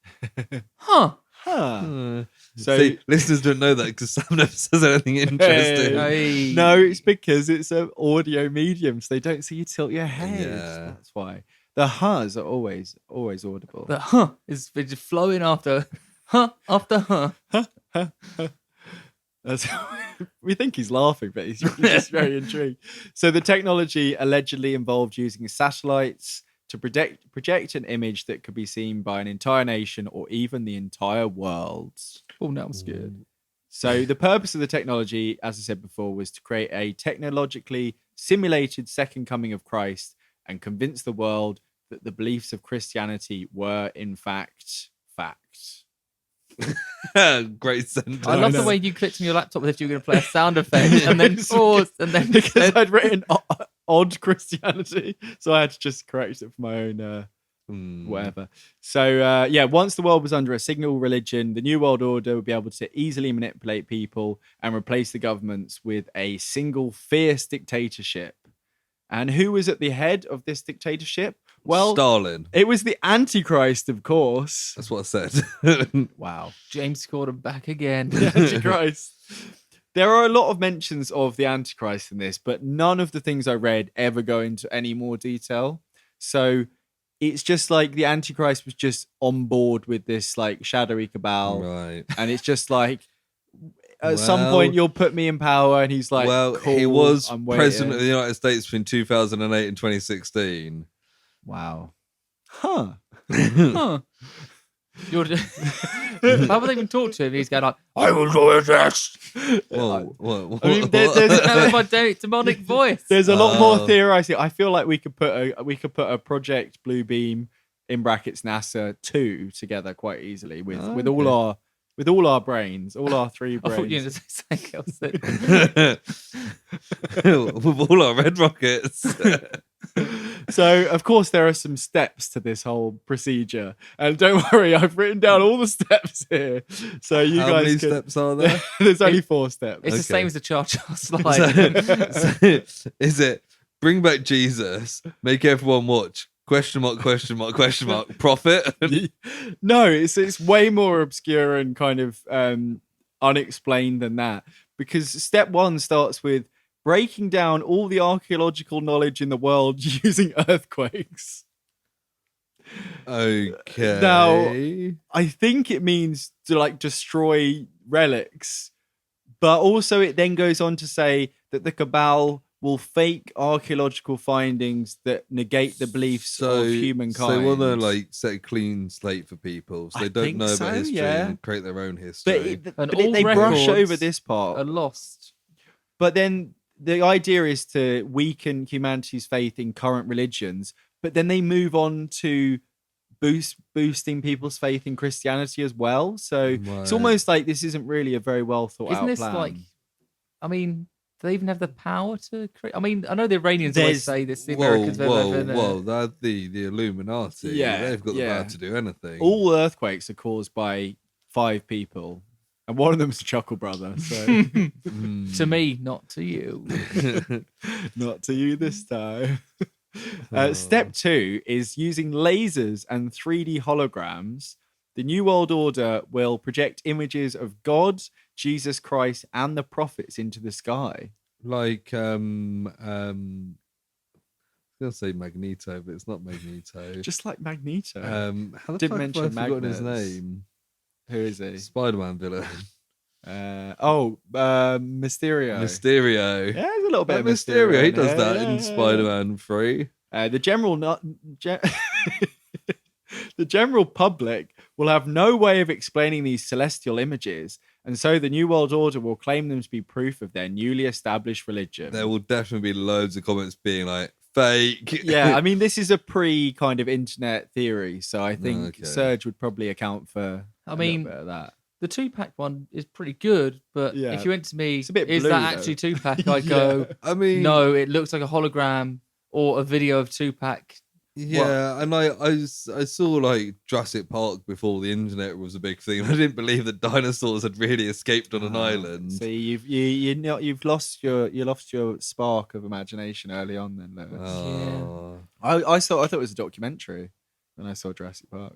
huh. Huh. So see, listeners don't know that because Sam never says anything interesting. Hey. No, it's because it's an audio medium, so they don't see you tilt your head. Yeah. That's why. The huhs are always audible. The huh is just flowing after huh. We think he's laughing, but he's just very intrigued. So the technology allegedly involved using satellites to project an image that could be seen by an entire nation or even the entire world. Oh, now I'm scared. So the purpose of the technology, as I said before, was to create a technologically simulated second coming of Christ and convince the world that the beliefs of Christianity were in fact fact. Great sentence. I love the way you clicked on your laptop as if you were going to play a sound effect and then paused and then Because said, I'd written odd Christianity, so I had to just correct it for my own whatever. So once the world was under a single religion, the New World Order would be able to easily manipulate people and replace the governments with a single fierce dictatorship. And who was at the head of this dictatorship? Well, Stalin. it was the Antichrist, of course. That's what I said. Wow. James Corden back again. The Antichrist. There are a lot of mentions of the Antichrist in this, but none of the things I read ever go into any more detail. So it's just like the Antichrist was just on board with this like shadowy cabal. Right. And it's just like, at some point you'll put me in power, and he's like, well, cool, he was I'm president of waiting. the United States between 2008 and 2016. Wow. Huh. Huh. How would they even talk to him? He's going like, I will do this. Whoa. I mean, there's Have my demonic voice. There's a lot more theorizing. I feel like we could put a Project Bluebeam in brackets NASA 2 together quite easily with all our brains, all our three I thought you were brains. going to say something else. With all our red rockets. So, of course, there are some steps to this whole procedure, and don't worry, I've written down all the steps here. So you How guys many can... steps are there? There's only 4 steps. It's the Okay. same as the Char-Char slide. So, is it bring back Jesus, make everyone watch, question mark, profit? No, it's way more obscure and kind of unexplained than that, because step 1 starts with breaking down all the archaeological knowledge in the world using earthquakes. Okay. Now, I think it means to like destroy relics, but also it then goes on to say that the cabal will fake archaeological findings that negate the beliefs of humankind. So they want to like set a clean slate for people, so I they don't think know so, about history yeah. and create their own history. but all they brush records over this part. Are lost. But then the idea is to weaken humanity's faith in current religions, but then they move on to boosting people's faith in Christianity as well. So it's Right. almost like this isn't really a very well thought Isn't out this plan. like, I mean, do they even have the power to create? I mean, I know the Iranians always say this, the Americans. They're the Illuminati. Yeah, They've got the yeah. power to do anything. All earthquakes are caused by 5 people, and one of them's the Chuckle Brother. So To me, not to you. not to you this time. Step 2 is using lasers and 3D holograms. The New World Order will project images of God, Jesus Christ, and the prophets into the sky. Like I was gonna say Magneto, but it's not Magneto. Just like Magneto. How the Didn't fuck mention have I forgotten his magnets. name? Who is he? Spider-Man villain. Mysterio. Mysterio. Yeah, there's a little bit Like of Mysterio. He in does here. that Yeah, in yeah, Spider-Man 3. The general public will have no way of explaining these celestial images, and so the New World Order will claim them to be proof of their newly established religion. There will definitely be loads of comments being like, fake. Yeah, I mean, this is a pre kind of internet theory, so I think Okay. Serge would probably account for a little bit of that. The Tupac one is pretty good, but Yeah. if you went to me, It's a bit is blue, that though. actually Tupac? I'd go, I mean, no, it looks like a hologram or a video of Tupac. yeah, and I saw like Jurassic Park before the internet was a big thing. I didn't believe that dinosaurs had really escaped on an island. See, you've lost your spark of imagination early on. Then, Lewis. Oh. I thought it was a documentary when I saw Jurassic Park.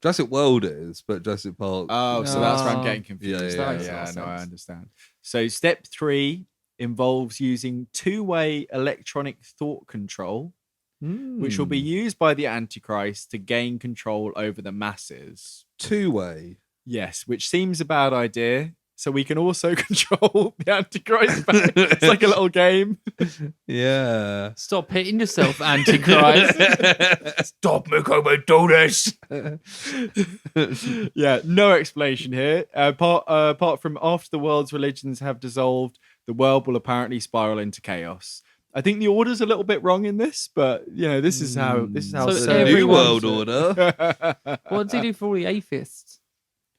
Jurassic World is, but Jurassic Park. Oh, so that's where I'm No. getting confused. Yeah, That makes a lot of no, I sense. understand. So step 3 involves using 2-way electronic thought control, which will be used by the Antichrist to gain control over the masses. 2-way. Yes, which seems a bad idea. So we can also control the Antichrist back. It's like a little game. Yeah. Stop hitting yourself, Antichrist. Stop making me do this. Yeah, no explanation here. Apart from after the world's religions have dissolved, the world will apparently spiral into chaos. I think the order's a little bit wrong in this, but this is how So Serge the New everyone's- World wants Order. it. What does he do for all the atheists?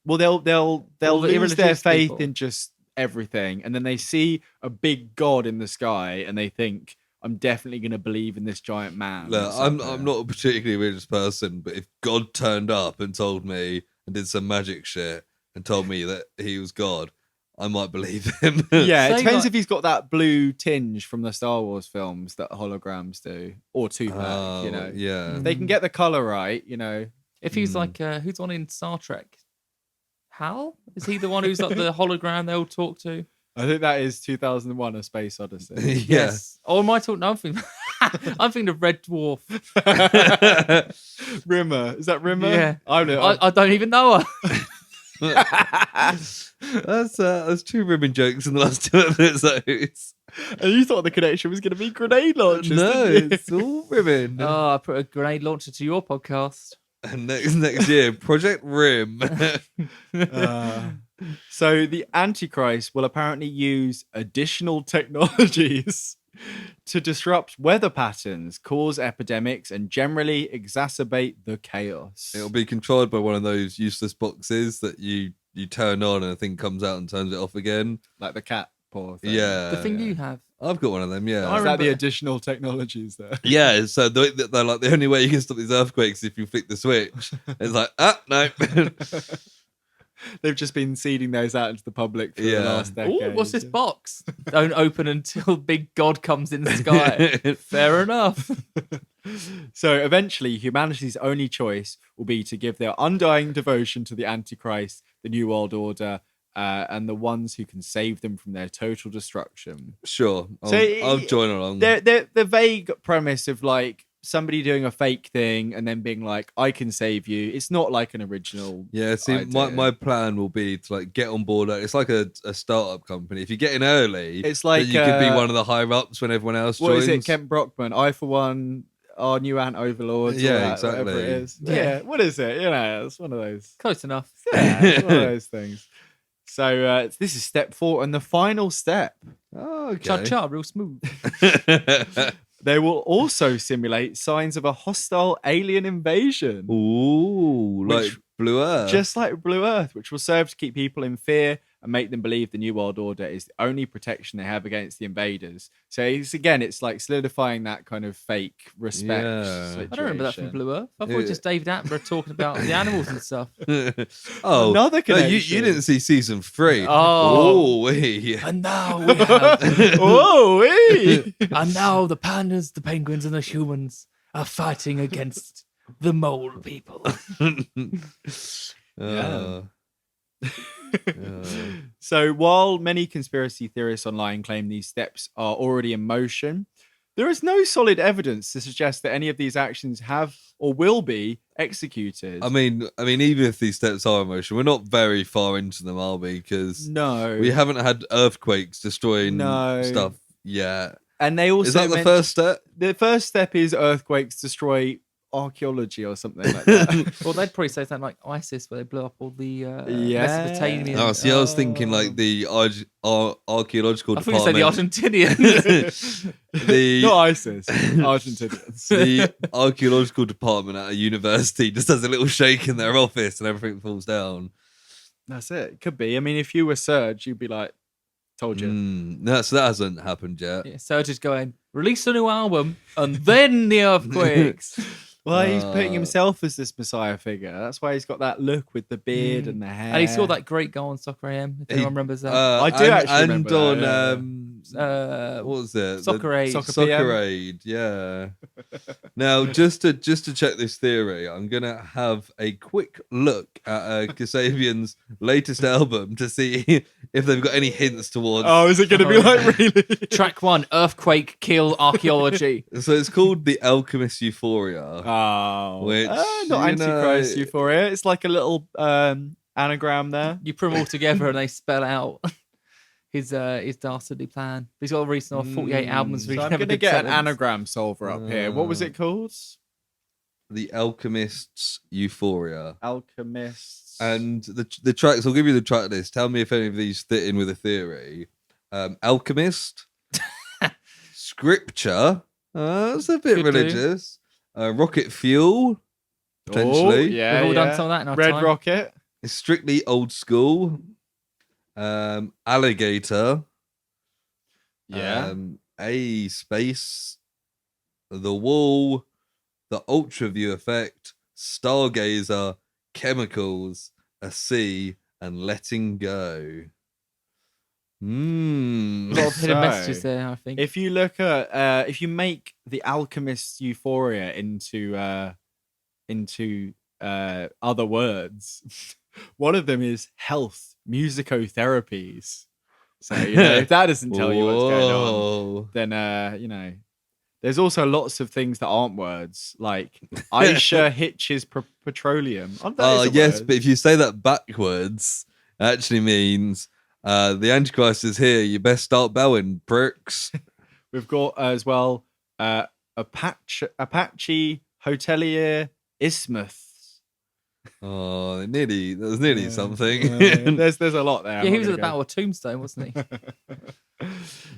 Well, they'll All the lose their irreligious faith people. in just everything, and then they see a big god in the sky, and they think, "I'm definitely going to believe in this giant man." Look, that's up I'm there." not a particularly religious person, but if God turned up and told me and did some magic shit and told me that he was God, I might believe him. Yeah, it Say, depends like- if he's got that blue tinge from the Star Wars films that holograms do, or Tupac. Oh, yeah. If they can get the color right. If he's like, who's on in Star Trek? Hal? Is he the one who's like the hologram they all talk to? I think that is 2001: A Space Odyssey. Yeah. Yes. Or am I talking? No, I'm thinking, I'm thinking of Red Dwarf. Rimmer, is that Rimmer? Yeah. I I don't even know her. That's two ribbon jokes in the last 2 episodes. And you thought the connection was going to be grenade launchers? No, didn't you? it's all ribbon. Oh, I put a grenade launcher to your podcast. And next year, Project Rim. So the Antichrist will apparently use additional technologies to disrupt weather patterns, cause epidemics, and generally exacerbate the chaos. It'll be controlled by one of those useless boxes that you turn on and a thing comes out and turns it off again. Like the cat paw thing. Yeah. The thing you have. I've got one of them, yeah. I Is that the remember- additional technologies there? Yeah, so they're like the only way you can stop these earthquakes is if you flick the switch. It's like, no. They've just been seeding those out into the public for the Yeah. last decade. Oh, what's this box? Don't open until big God comes in the sky. Fair enough. So eventually, humanity's only choice will be to give their undying devotion to the Antichrist, the New World Order, and the ones who can save them from their total destruction. Sure, So I'll join along. The vague premise of like somebody doing a fake thing and then being like, "I can save you." It's not like an original. Yeah, see, idea. my plan will be to like get on board. It's like a startup company. If you get in early, It's like, then you could be one of the higher ups when everyone else What joins. is it, Kent Brockman? I for one, our new ant overlords. Yeah, or that, whatever exactly. it is. Yeah. Yeah, what is it? It's one of those. Close enough. Yeah, it's one of those things. So this is step 4 and the final step. Oh, okay. Cha-cha, real smooth. They will also simulate signs of a hostile alien invasion. Ooh, like Which- Blue Earth. Just like Blue Earth, which will serve to keep people in fear and make them believe the New World Order is the only protection they have against the invaders. So it's like solidifying that kind of fake respect. Yeah. I don't remember that from situation. Blue Earth. I thought it was just David Attenborough talking about the animals and stuff. Oh, Another no, connection. you didn't see season 3. Oh. wee. And now we have, Whoa, wee! and now the pandas, the penguins, and the humans are fighting against the mole people. Uh, So while many conspiracy theorists online claim these steps are already in motion, there is no solid evidence to suggest that any of these actions have or will be executed. I mean, even if these steps are in motion, we're not very far into them, are we? Because no. we haven't had earthquakes destroying No. stuff yet. And they also Is that the mention- first step? The first step is earthquakes destroy archaeology or something like that. Well, they'd probably say something like ISIS, where they blew up all the Yeah. Mesopotamian. Oh, see, I was thinking like the archaeological I thought you said the department. Argentinians. the Not ISIS, Argentinians. the archaeological department at a university just has a little shake in their office and everything falls down. That's it. Could be. I mean, if you were Serge, you'd be like, told you. No, so that hasn't happened yet. Yeah, Serge is going, release a new album, and then the earthquakes. Well, he's putting Uh, himself as this messiah figure. That's why he's got that look with the beard and the hair. And he saw that great goal on Soccer AM, if anyone remembers that. I do actually remember and that, on yeah. what was it? Soccer Aid. Soccer Soccer PM. Aid, yeah. Now, just to check this theory, I'm gonna have a quick look at Kasabian's latest album to see if they've got any hints towards. Oh, is it going to be Oh, like really? Track 1, Earthquake, Kill, Archaeology. So it's called The Alchemist Euphoria. Oh, Which, not you Antichrist know- Euphoria. It's like a little anagram there. You put them all together and they spell out his dastardly plan. He's got a recent 48 albums. but So he's I'm never going to did get an sentence. anagram solver up here. What was it called? The Alchemist's Euphoria. Alchemists. And the tracks, I'll give you the track list. Tell me if any of these fit in with a theory. Alchemist, Scripture. That's a bit Could do. religious. Rocket fuel. Oh, Potentially. yeah, We've all done yeah. some of that in our Red time. Rocket. It's strictly old school. Alligator. Yeah. A space. The wall. The ultra view effect. Stargazer. Chemicals. A sea. And letting go. A lot of hidden So, messages there, I think. If you look at, if you make the Alchemist's Euphoria into other words, one of them is health, musicotherapies. So if that doesn't tell you what's going on, then there's also lots of things that aren't words, like Aisha hitches petroleum. Oh, yes, but if you say that backwards, it actually means the Antichrist is here. You best start bowing, pricks. We've got as well Apache Hotelier Isthmus. Oh, that was nearly something. There's a lot there. Yeah, he was at the Battle of Tombstone, wasn't he?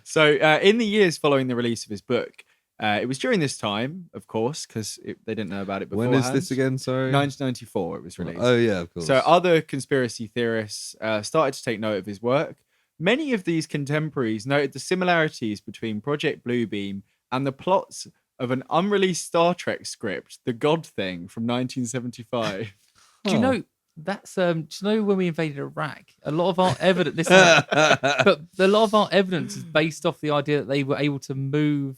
So in the years following the release of his book, it was during this time, of course, because they didn't know about it beforehand. When is this again? Sorry, 1994 it was released. Oh yeah, of course. So other conspiracy theorists started to take note of his work. Many of these contemporaries noted the similarities between Project Bluebeam and the plots of an unreleased Star Trek script, The God Thing from 1975. Do you know that's do you know when we invaded Iraq? A lot of our evidence but a lot of our evidence is based off the idea that they were able to move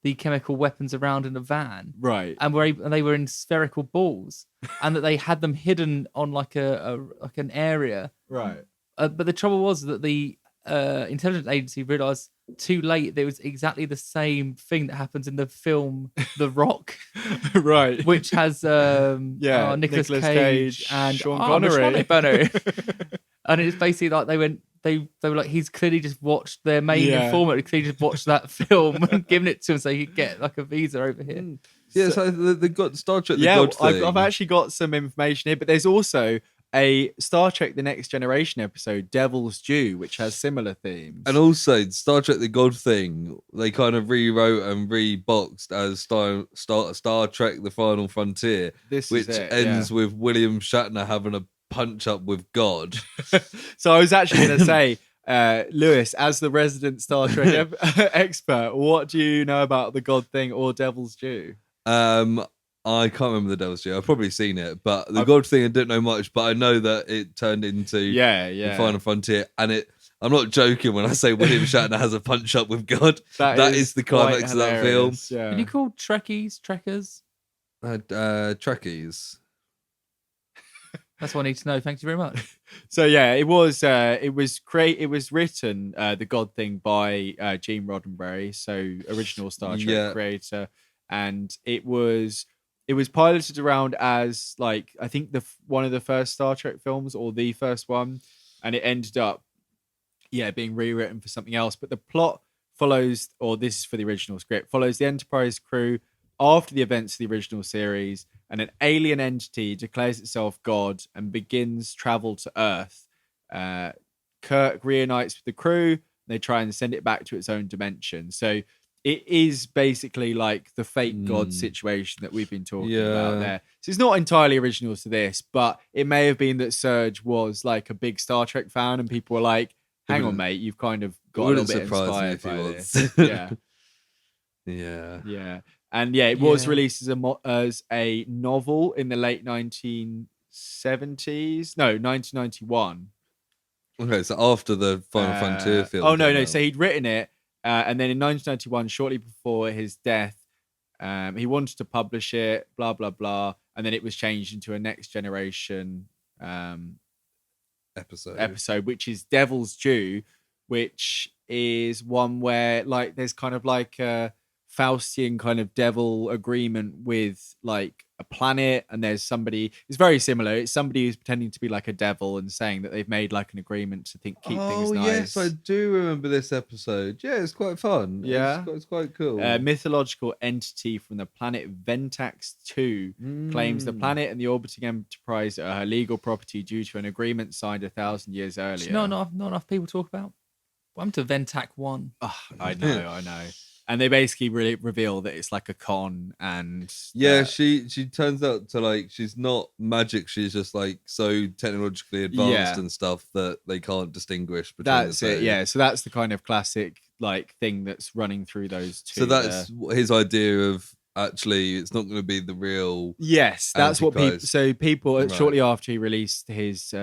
the chemical weapons around in a van. Right. And they were in spherical balls and that they had them hidden on like an area. Right. But the trouble was that the intelligence agency realized too late there was exactly the same thing that happens in the film The Rock, Right. which has Nicolas Cage and Sean Connery. Connery. And it's basically like they were like, he's clearly just watched their main informant, he clearly just watched that film and given it to him so he could get like a visa over here. Yeah, so they got Star Trek. The God Thing. I've actually got some information here, but there's also a Star Trek: The Next Generation episode, Devil's Due, which has similar themes. And also, Star Trek: The God Thing, they kind of rewrote and reboxed as Star Trek: The Final Frontier, which ends with William Shatner having a punch up with God. So I was actually going to say, Lewis, as the resident Star Trek expert, what do you know about The God Thing or Devil's Due? I can't remember the Devil's Due. I've probably seen it, but the God Thing I don't know much. But I know that it turned into the Final Frontier, and I'm not joking when I say William Shatner has a punch up with God. that is the climax of that film. Yeah. Can you call Trekkies Trekkers? Trekkies. That's what I need to know. Thank you very much. So yeah, it was written The God Thing by Gene Roddenberry, so original Star Trek creator, and it was piloted around as like I think one of the first Star Trek films or the first one, and it ended up being rewritten for something else. But the plot follows, or this is for the original script, follows the Enterprise crew after the events of the original series, and an alien entity declares itself God and begins travel to Earth. Kirk reunites with the crew. They try and send it back to its own dimension. So it is basically like the fake God situation that we've been talking about there. So it's not entirely original to this, but it may have been that Serge was like a big Star Trek fan and people were like, hang on, mate, you've kind of got a little bit inspired by this. Yeah. And it was released as a novel in the late 1970s. No, 1991. Okay, so after the Final Frontier film. Oh, no. So he'd written it. And then in 1991, shortly before his death, he wanted to publish it, blah, blah, blah. And then it was changed into a Next Generation episode, which is Devil's Due, which is one where like there's kind of like a Faustian kind of devil agreement with like a planet, and there's somebody, it's very similar. It's somebody who's pretending to be like a devil and saying that they've made like an agreement to keep things nice. Yes, I do remember this episode. Yeah, it's quite fun. Yeah, it's quite cool. A mythological entity from the planet Ventax 2 claims the planet and the orbiting Enterprise are her legal property due to an agreement signed 1,000 years earlier. Not enough people talk about. I'm to Ventac 1. Oh, I know. And they basically really reveal that it's like a con, and Yeah, she turns out to like she's not magic. She's just like so technologically advanced Yeah. and stuff that they can't distinguish between that's the it. two. Yeah, so that's the kind of classic like thing that's running through those two. So that's his idea of actually it's not going to be the real. Yes, that's what people. Antichrist. So people Right. shortly after he released his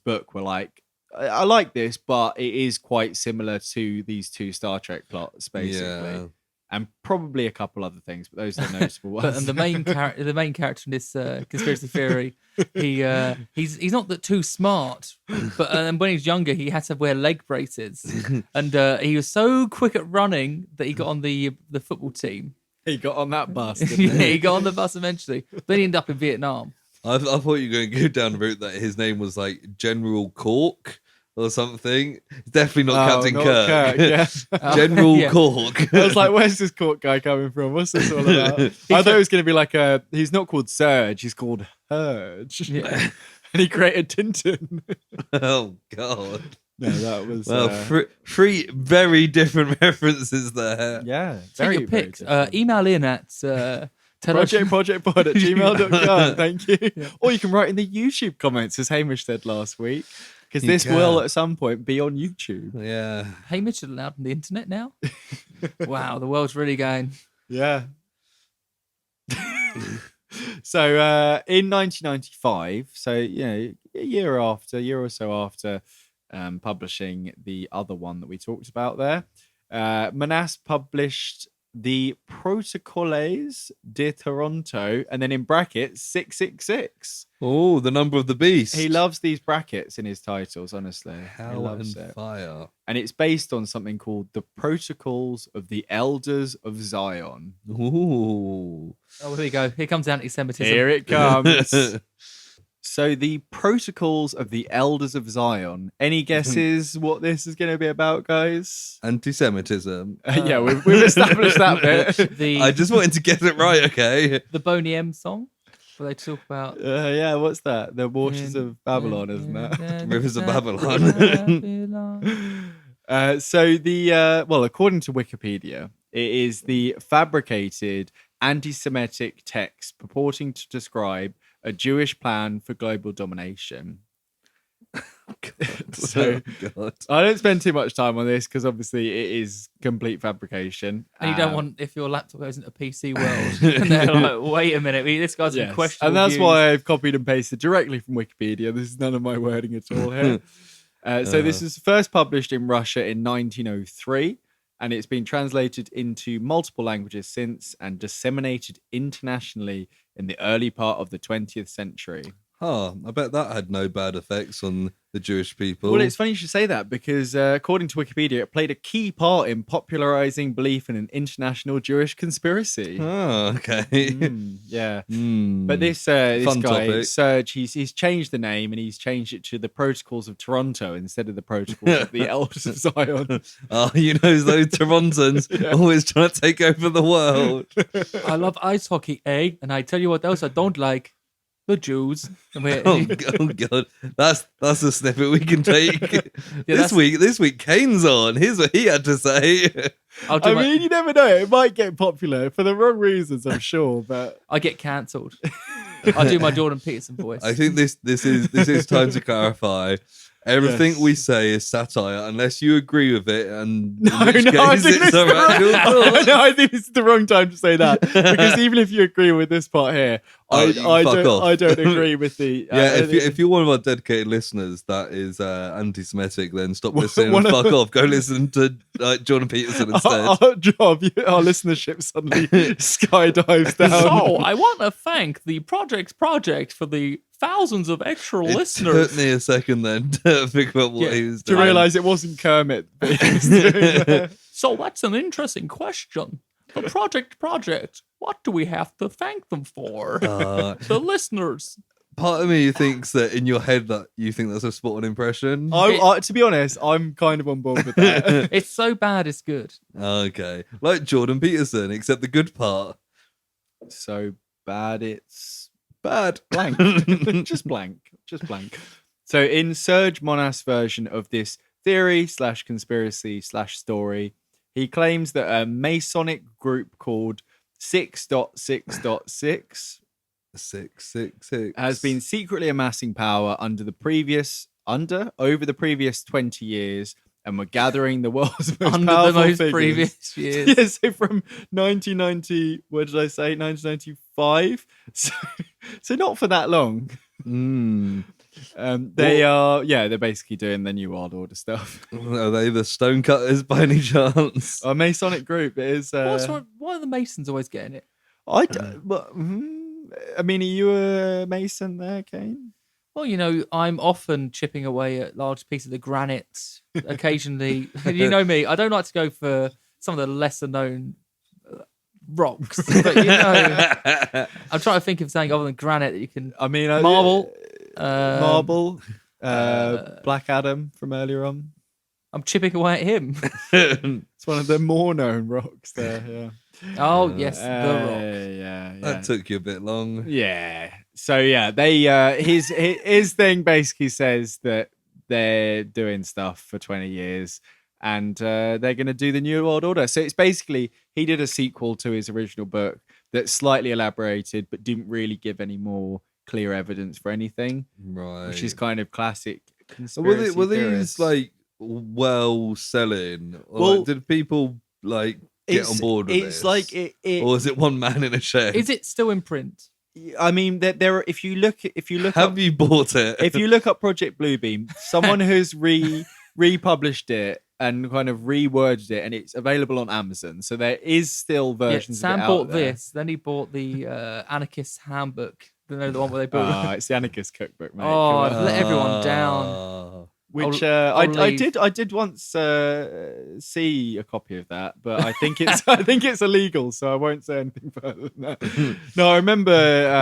book were like, I like this, but it is quite similar to these two Star Trek plots, basically, Yeah. and probably a couple other things, but those are the noticeable But, ones. and the main character in this conspiracy theory, he's not that too smart, but when he's younger, he had to wear leg braces, and he was so quick at running that he got on the football team. He got on that bus. Yeah, Didn't he? he got on the bus eventually. Then he ended up in Vietnam. I thought you were going to go down the route that his name was like General Cork or something. It's definitely not Captain not Kirk. Yeah. General Yeah. Cork. I was like, where's this court guy coming from? What's this all about? I thought it was going to be like he's not called Serge, he's called Herge. Yeah. And he created Tintin. Oh God. No, that was. Well, three very different references there. Yeah. Take Very, your very picks. different. Email in at projectpod@gmail.com. Thank you. Or you can write in the YouTube comments, as Hamish said last week, because You this can. will at some point be on YouTube. Yeah. Hamish is allowed on the internet now. Wow, the world's really going. Yeah. So in 1995, so a year or so after publishing the other one that we talked about there, Monast published the Protocoles de Toronto, and then in brackets 666. Oh, the number of the beast. He loves these brackets in his titles, honestly. He Hell loves and it. fire. And it's based on something called the Protocols of the Elders of Zion. Ooh. Oh, here we go. Here comes anti-Semitism. Here it comes. So the Protocols of the Elders of Zion. Any guesses what this is going to be about, guys? Anti-Semitism. Yeah, we've established that bit. I just wanted to get it right, okay? The Boney M song, where they talk about Yeah, what's that? The Waters of Babylon, isn't that? Rivers of Babylon. So according to Wikipedia, it is the fabricated anti-Semitic text purporting to describe a Jewish plan for global domination. So God. I don't spend too much time on this because obviously it is complete fabrication. And you don't want, if your laptop goes into PC world, and they're like, wait a minute, this guy's in question. And that's why I've copied and pasted directly from Wikipedia. This is none of my wording at all here. So this was first published in Russia in 1903, and it's been translated into multiple languages since and disseminated internationally in the early part of the 20th century. I bet that had no bad effects on the Jewish people. Well, it's funny you should say that because according to Wikipedia, it played a key part in popularizing belief in an international Jewish conspiracy. Oh, okay. Yeah. Mm. But this Fun guy, topic. Serge, he's changed the name and he's changed it to the Protocols of Toronto instead of the Protocols of the Elders of Zion. Oh, those Torontons always trying to take over the world. I love ice hockey, eh? And I tell you what else I don't like. The Jews. Oh God, that's a snippet we can take. that's- This week, Kane's on. Here's what he had to say. I'll I mean, you never know. It might get popular for the wrong reasons, I'm sure. But I get cancelled. I'll do my Jordan Peterson voice. I think this is time to clarify. Everything Yes. we say is satire, unless you agree with it, and No, in which I case think it's this our is the actual wrong- thoughts. No, I think this is the wrong time to say that because even if you agree with this part here, Oh, you can fuck off. I don't agree with the. Yeah, if you're one of our dedicated listeners that is anti-Semitic, then stop listening one and of- fuck off. Go listen to Jordan Peterson instead. our job, our listenership suddenly skydives down. So, I want to thank the Project for the thousands of extra It listeners. took me a second then to figure out what Yeah, he was to doing. realise it wasn't Kermit. That he was doing that. So that's an interesting question. The Project, what do we have to thank them for? The listeners. Part of me thinks that in your head that you think that's a spot on impression. To be honest, I'm kind of on board with that. It's so bad, it's good. Okay, like Jordan Peterson, except the good part. So bad, it's bad. Blank. Just blank. So in Serge Monast's version of this theory / conspiracy / story, He claims that a Masonic group called 6.6.6 666 has been secretly amassing power over the previous 20 years, and were gathering the world's most Under powerful the most figures. previous years. Yeah, so from 1990, what did I say? 1995. So not for that long. Mm. They're basically doing the New World Order stuff. Are they the Stonecutters by any chance? A Masonic group. It is. Why are the Masons always getting it? I mean, are you a Mason there, Kane? Well, I'm often chipping away at large pieces of granite. Occasionally, you know me, I don't like to go for some of the lesser known rocks, but I'm trying to think of something other than granite that you can. I mean, marble, Black Adam from earlier on. I'm chipping away at him. It's one of the more known rocks there. Yeah. Oh yes, the rock. Yeah. That took you a bit long. Yeah. So yeah, they his thing basically says that they're doing stuff for 20 years and they're going to do the New World Order. So it's basically he did a sequel to his original book that slightly elaborated but didn't really give any more clear evidence for anything. Right. Which is kind of classic conspiracy Were theorists. these like well selling? Or Well, did people like get on board with it's this? like or is it one man in a shed? Is it still in print? I mean, there. If you look Have up, you bought it? if you look up Project Bluebeam, someone has republished it and kind of reworded it, and it's available on Amazon. So there is still versions. Sam of it bought out there. this, then he bought the Anarchist Handbook. The one where they bought. It's the Anarchist Cookbook, mate. Oh, Come I've on. let everyone down. Which I'll I leave. did once see a copy of that, but I think it's illegal, so I won't say anything further than that. No, I remember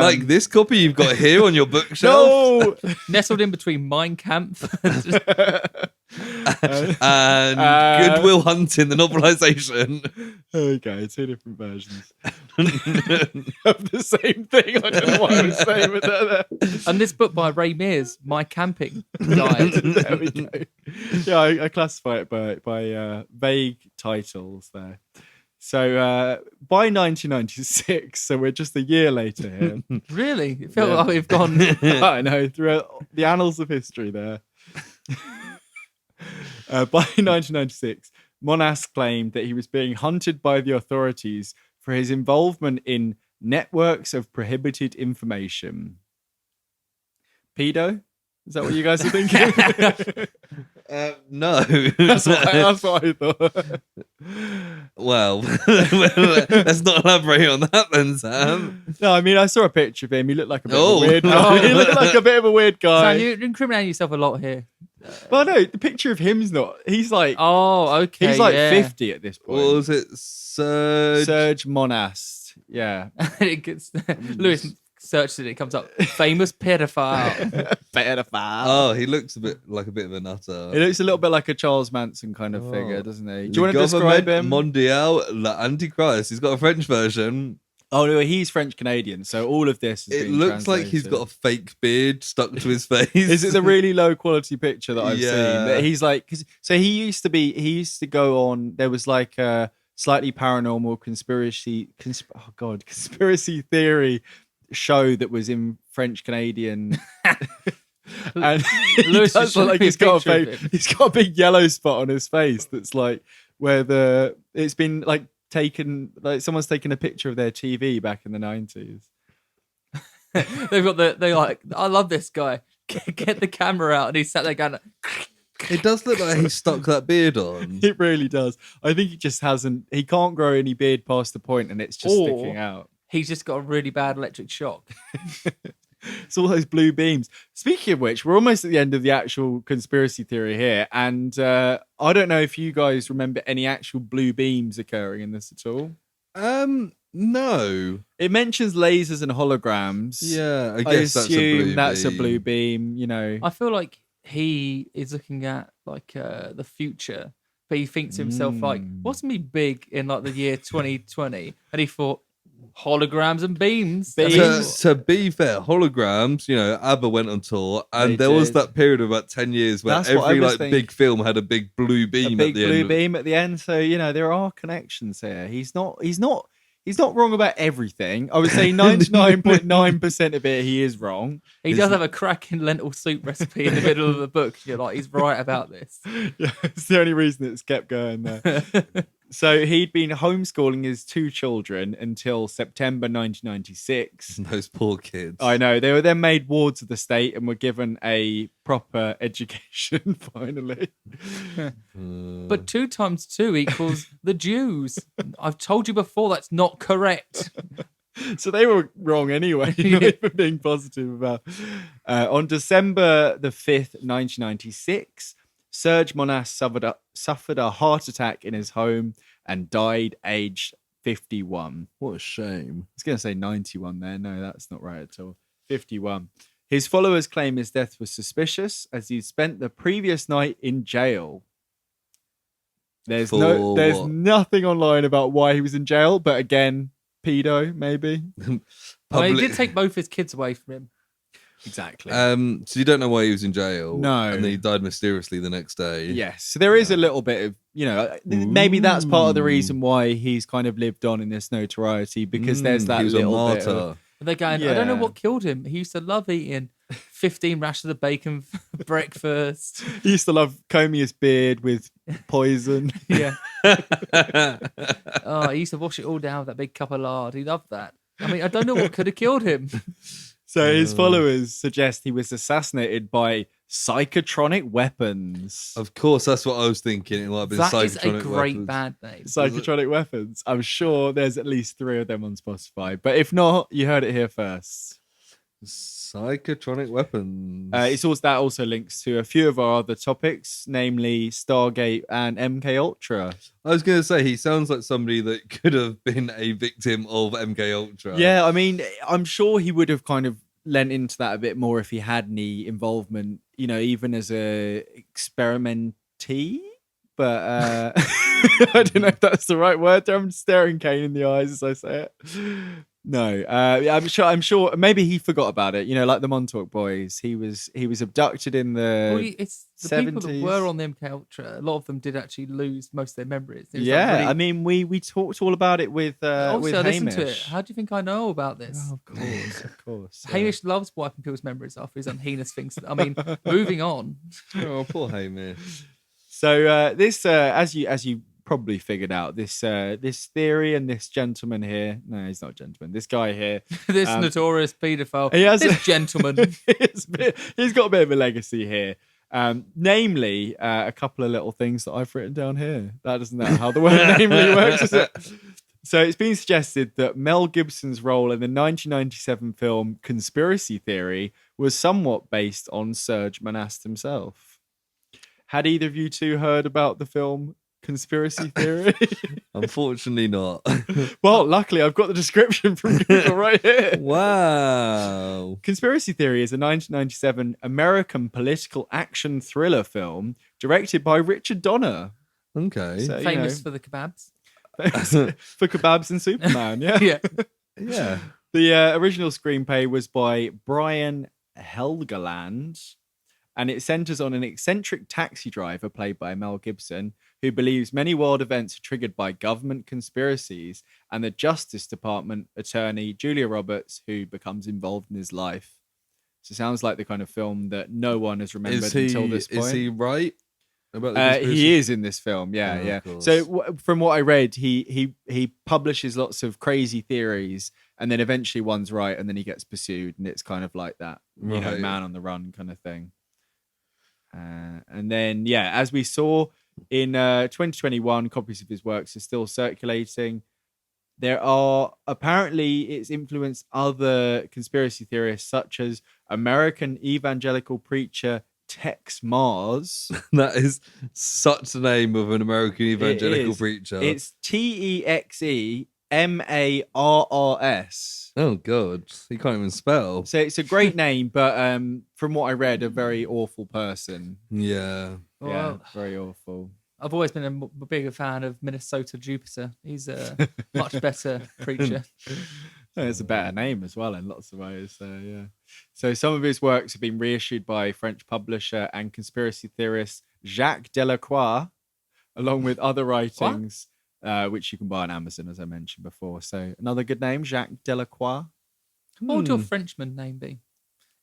like this copy you've got here on your bookshelf. No, Nestled in between Mein Kampf. and Goodwill Hunting, the novelisation. Okay, two different versions of the same thing. I don't know what I was saying with that. And this book by Ray Mears, My Camping Guide. There we go. Yeah, I classify it by vague titles there. So by 1996, so we're just a year later here. Really? It felt Yeah. like we've gone. I know, throughout the annals of history there. By 1996, Monast claimed that he was being hunted by the authorities for his involvement in networks of prohibited information. Pedo? Is that what you guys are thinking? No. That's what I thought. Well, let's not elaborate on that then, Sam. No, I mean, I saw a picture of him. He looked like a bit Oh. of a weird guy. He looked like a bit of a weird guy. Sam, you're incriminating yourself a lot here. Well, no, the picture of him's not. He's like, Oh, okay. he's like yeah. 50 at this point. What was it? Serge Monast. Yeah. It gets, Lewis searches it, it comes up famous pedophile. Pedophile. Oh, he looks a bit of a nutter. He looks a little bit like a Charles Manson kind of figure, doesn't he? Do you want to describe Government him? Mondial, L'Antichrist. He's got a French version. Oh, no, he's French Canadian, so all of this is It being looks like he's translated. got a fake beard stuck to his face. Is it the really low quality picture that I've Yeah. seen? That he's like, so he used to go on. There was like a slightly paranormal conspiracy theory show that was in French Canadian. And he Lewis does is look like showing me a he's got picture of him. he's got a big yellow spot on his face that's like where it's been like taken, like someone's taken a picture of their TV back in the 90s. They've got they like, I love this guy. Get the camera out, and he sat there going, It does look like he stuck that beard on. It really does. I think he just he can't grow any beard past the point and it's just Or- sticking out. he's just got a really bad electric shock. It's all those blue beams. Speaking of which, we're almost at the end of the actual conspiracy theory here. And I don't know if you guys remember any actual blue beams occurring in this at all. No. It mentions lasers and holograms. Yeah, I I guess assume that's a blue beam, you know. I feel like he is looking at like the future, but he thinks to himself like, what's me big in like the year 2020? And he thought, Holograms and beams. To be fair, Holograms, ABBA went on tour, and They there was did. that period of about 10 years where That's what I every was like thinking. big film had a big blue beam A big at the blue end. beam at the end. So there are connections here. He's not wrong about everything. I would say 99.9% of it he is wrong. He does have a cracking lentil soup recipe in the middle of the book. You're like, he's right about this. Yeah, it's the only reason it's kept going there. So he'd been homeschooling his 2 children until September 1996. Those poor kids. I know. They were then made wards of the state and were given a proper education, finally. But 2 times 2 equals the Jews. I've told you before that's not correct. So they were wrong anyway, not even being positive about. On December the 5th, 1996, Serge Monast suffered a heart attack in his home and died aged 51. What a shame. I was going to say 91 there. No, that's not right at all. 51. His followers claim his death was suspicious as he spent the previous night in jail. There's what? nothing online about why he was in jail, but again, pedo, maybe. He did take both his kids away from him. Exactly. So you don't know why he was in jail? No. And then he died mysteriously the next day? Yes. So there is a little bit of, maybe that's part of the reason why he's kind of lived on in this notoriety, because there's that he was little a bit martyr. of, And they're going, I don't know what killed him. He used to love eating 15 rashers of bacon for breakfast. he used to love combing his beard with poison. Yeah. He used to wash it all down with that big cup of lard. He loved that. I mean, I don't know what could have killed him. So his followers suggest he was assassinated by psychotronic weapons. Of course, that's what I was thinking. It might have been That is psychotronic a great weapons. bad name. Psychotronic weapons. I'm sure there's at least 3 of them on Spotify. But if not, you heard it here first. Psychotronic weapons. That also links to a few of our other topics, namely Stargate and MK Ultra. I was going to say, he sounds like somebody that could have been a victim of MK Ultra. Yeah, I mean, I'm sure he would have kind of lent into that a bit more if he had any involvement, even as a experimentee. But I don't know if that's the right word. I'm staring Kane in the eyes as I say it. No, I'm sure. Maybe he forgot about it. Like the Montauk boys. He was abducted in the It's the 70s. people that were on the MK Ultra. A lot of them did actually lose most of their memories. It was I mean, we talked all about it with obviously, I listened to it. Hamish. How do you think I know about this? Oh, of course. Hamish loves wiping people's memories off. He's on heinous things. I mean, moving on. Oh, poor Hamish. So this, as you probably figured out, this theory and this gentleman here. No, he's not a gentleman. This guy here. This notorious paedophile. He has this gentleman. he's got a bit of a legacy here. Namely, a couple of little things that I've written down here. That isn't that how the word namely works, is it? So it's been suggested that Mel Gibson's role in the 1997 film Conspiracy Theory was somewhat based on Serge Monast himself. Had either of you two heard about the film Conspiracy Theory? Unfortunately not. Well, luckily I've got the description from Google right here. Wow. Conspiracy Theory is a 1997 American political action thriller film directed by Richard Donner. Okay. So, Famous for the kebabs. for kebabs and Superman, yeah. Yeah. Yeah. The original screenplay was by Brian Helgeland, and it centers on an eccentric taxi driver played by Mel Gibson who believes many world events are triggered by government conspiracies, and the Justice Department attorney Julia Roberts, who becomes involved in his life. So it sounds like the kind of film that no one has remembered until this point. Is he right about the conspiracy? He is in this film, yeah, Oh, yeah. of course. So from what I read, he publishes lots of crazy theories, and then eventually one's right, and then he gets pursued, and it's kind of like that, Right. man on the run kind of thing. And then, as we saw in 2021, copies of his works are still circulating. There are apparently it's influenced other conspiracy theorists, such as American evangelical preacher Tex Mars. That is such the name of an American evangelical is. preacher. It's TEXEMARRS. Oh God, he can't even spell. So it's a great name, but from what I read, a very awful person. Yeah. Yeah, very awful. I've always been a bigger fan of Minnesota Jupiter. He's a much better preacher. It's a better name as well in lots of ways. So yeah. So some of his works have been reissued by French publisher and conspiracy theorist Jacques Delacroix, along with other writings, which you can buy on Amazon, as I mentioned before. So another good name, Jacques Delacroix. What would your Frenchman name be?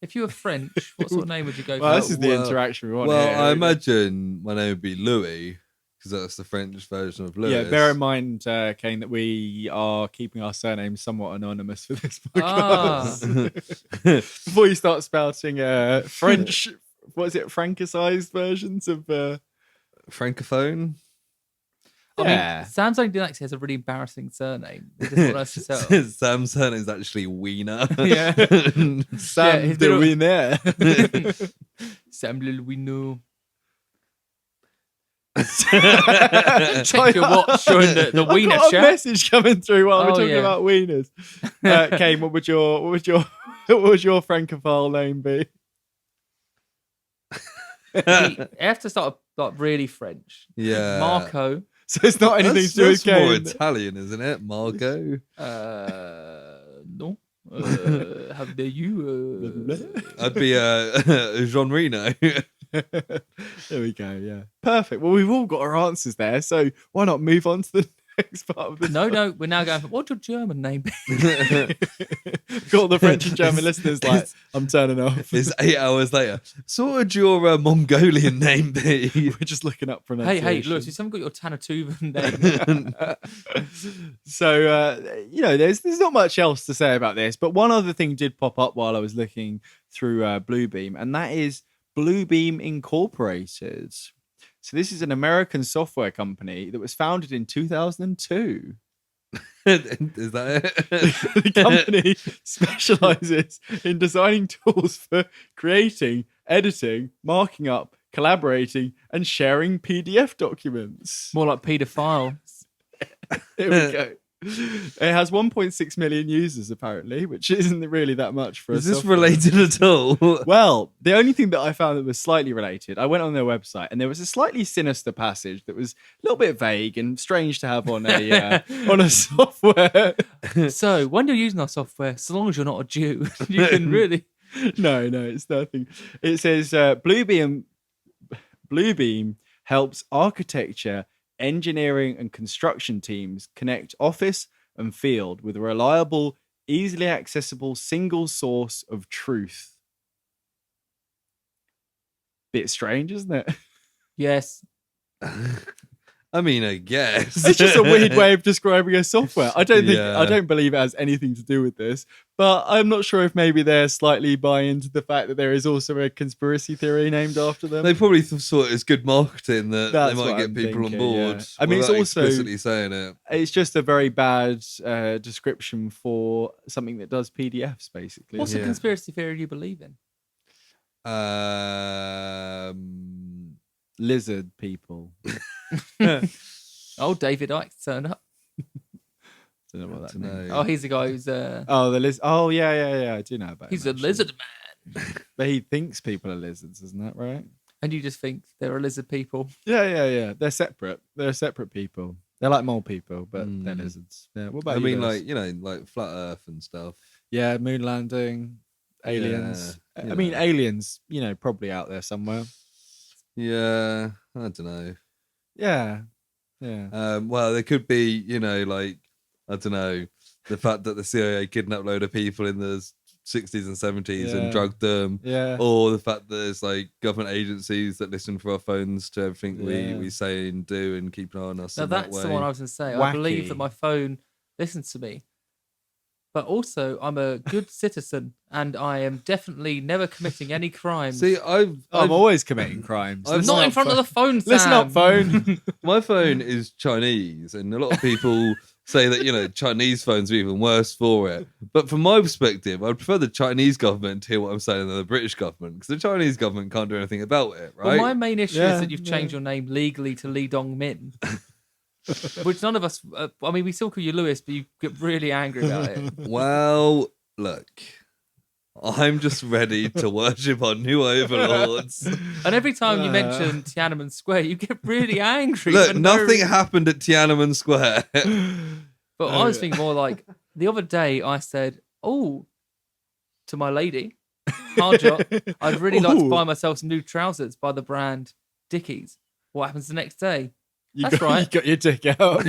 If you were French, what sort of name would you go Well, for? this is the interaction we want. Well, here. I imagine my name would be Louis, because that's the French version of Louis. Yeah, bear in mind, Kane, that we are keeping our surnames somewhat anonymous for this Ah. podcast. Before you start spouting French, what is it, francicized versions of... Francophone. I mean, Sam's only dyslexia has a really embarrassing surname. They just want us to tell. Sam's surname is actually Wiener. Yeah. Sam his de middle- Wiener. Sam Le Wino. Check Check your watch during the Wiener I've got a chat. message coming through while we're Oh, talking yeah. about wieners. Kane, what would your francophile name be? You have to start like really French. Yeah. Marco. So it's not anything to do with That's more Kane. Italian, isn't it? Margot. No. How dare you? I'd be Jean Reno. There we go. Yeah, perfect. Well, we've all got our answers there, so why not move on to the next part of this? No. We're now going for what's your German name? Got all the French and German listeners like, I'm turning off. It's 8 hours later. So what would your Mongolian name be? We're just looking up pronunciation. hey, look, you haven't got your Tanatuvan name. So there's not much else to say about this, but one other thing did pop up while I was looking through Bluebeam, and that is Bluebeam Incorporated. So this is an American software company that was founded in 2002. Is that it? The company specializes in designing tools for creating, editing, marking up, collaborating, and sharing PDF documents. More like paedophile. Here we go. It has 1.6 million users apparently, which isn't really that much for Is a this software. related at all? Well, the only thing that I found that was slightly related, I went on their website and there was a slightly sinister passage that was a little bit vague and strange to have on a on a software. So when you're using our software, so long as you're not a Jew, you can really. No, it's nothing. It says Bluebeam helps architecture, engineering, and construction teams connect office and field with a reliable, easily accessible single source of truth. Bit strange, isn't it? Yes. I mean, I guess. It's just a weird way of describing a software. I Yeah. don't believe it has anything to do with this, but I'm not sure if maybe they're slightly buying into the fact that there is also a conspiracy theory named after them. They probably saw it as good marketing that That's they might what get I'm people thinking, on board. yeah. I mean, it's without also- explicitly saying it. It's just a very bad description for something that does PDFs, basically. What's Yeah. the conspiracy theory you believe in? Lizard people. Oh, David Icke turned up. Don't know what that Dunno. means. Oh, he's the guy who's Oh, the lizard. Oh, yeah. I do know about he's him, a actually. lizard man. But he thinks people are lizards, isn't that right? And you just think they're a lizard people. Yeah. They're separate. They're separate people. They're like mole people, but they're Mm. lizards. Yeah. What about I you mean, guys? like flat Earth and stuff. Yeah, moon landing, aliens. Yeah, I mean, yeah. aliens, probably out there somewhere. Yeah, I don't know. Yeah. Well, there could be, I don't know, the fact that the CIA kidnapped a load of people in the 60s and 70s Yeah. and drugged them. Yeah. Or the fact that there's like government agencies that listen for our phones to everything Yeah. we say and do and keep an eye on us. Now in that that's way. the one I was going to say. I Wacky. believe that my phone listens to me. But also, I'm a good citizen and I am definitely never committing any crimes. See, I'm always committing crimes. I've Listen not in up, front of the phone, Sam. Listen up, phone. my phone is Chinese, and a lot of people say that Chinese phones are even worse for it. But from my perspective, I'd prefer the Chinese government to hear what I'm saying than the British government, because the Chinese government can't do anything about it, right? Well, my main issue Yeah, is that you've changed your name legally to Lee Dong Min. Which none of us, we still call you Lewis, but you get really angry about it. Well, look, I'm just ready to worship our new overlords. And every time you mention Tiananmen Square, you get really angry. Look, nothing happened at Tiananmen Square. But I was thinking more like, the other day I said, to my lady, hard job, I'd really like to buy myself some new trousers by the brand Dickies. What happens the next day? That's right. You got your dick out.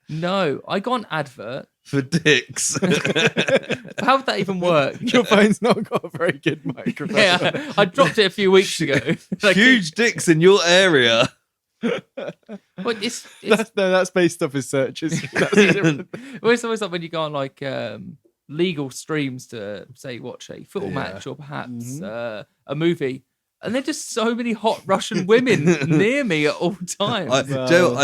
No, I got an advert. For dicks. How would that even work? Your phone's not got a very good microphone. Yeah, I dropped it a few weeks ago. Huge dicks in your area. Well, it's that's based off his searches. That's different. well, it's always like when you go on like legal streams to say watch a football match or perhaps a movie, and there're just so many hot Russian women near me at all times. I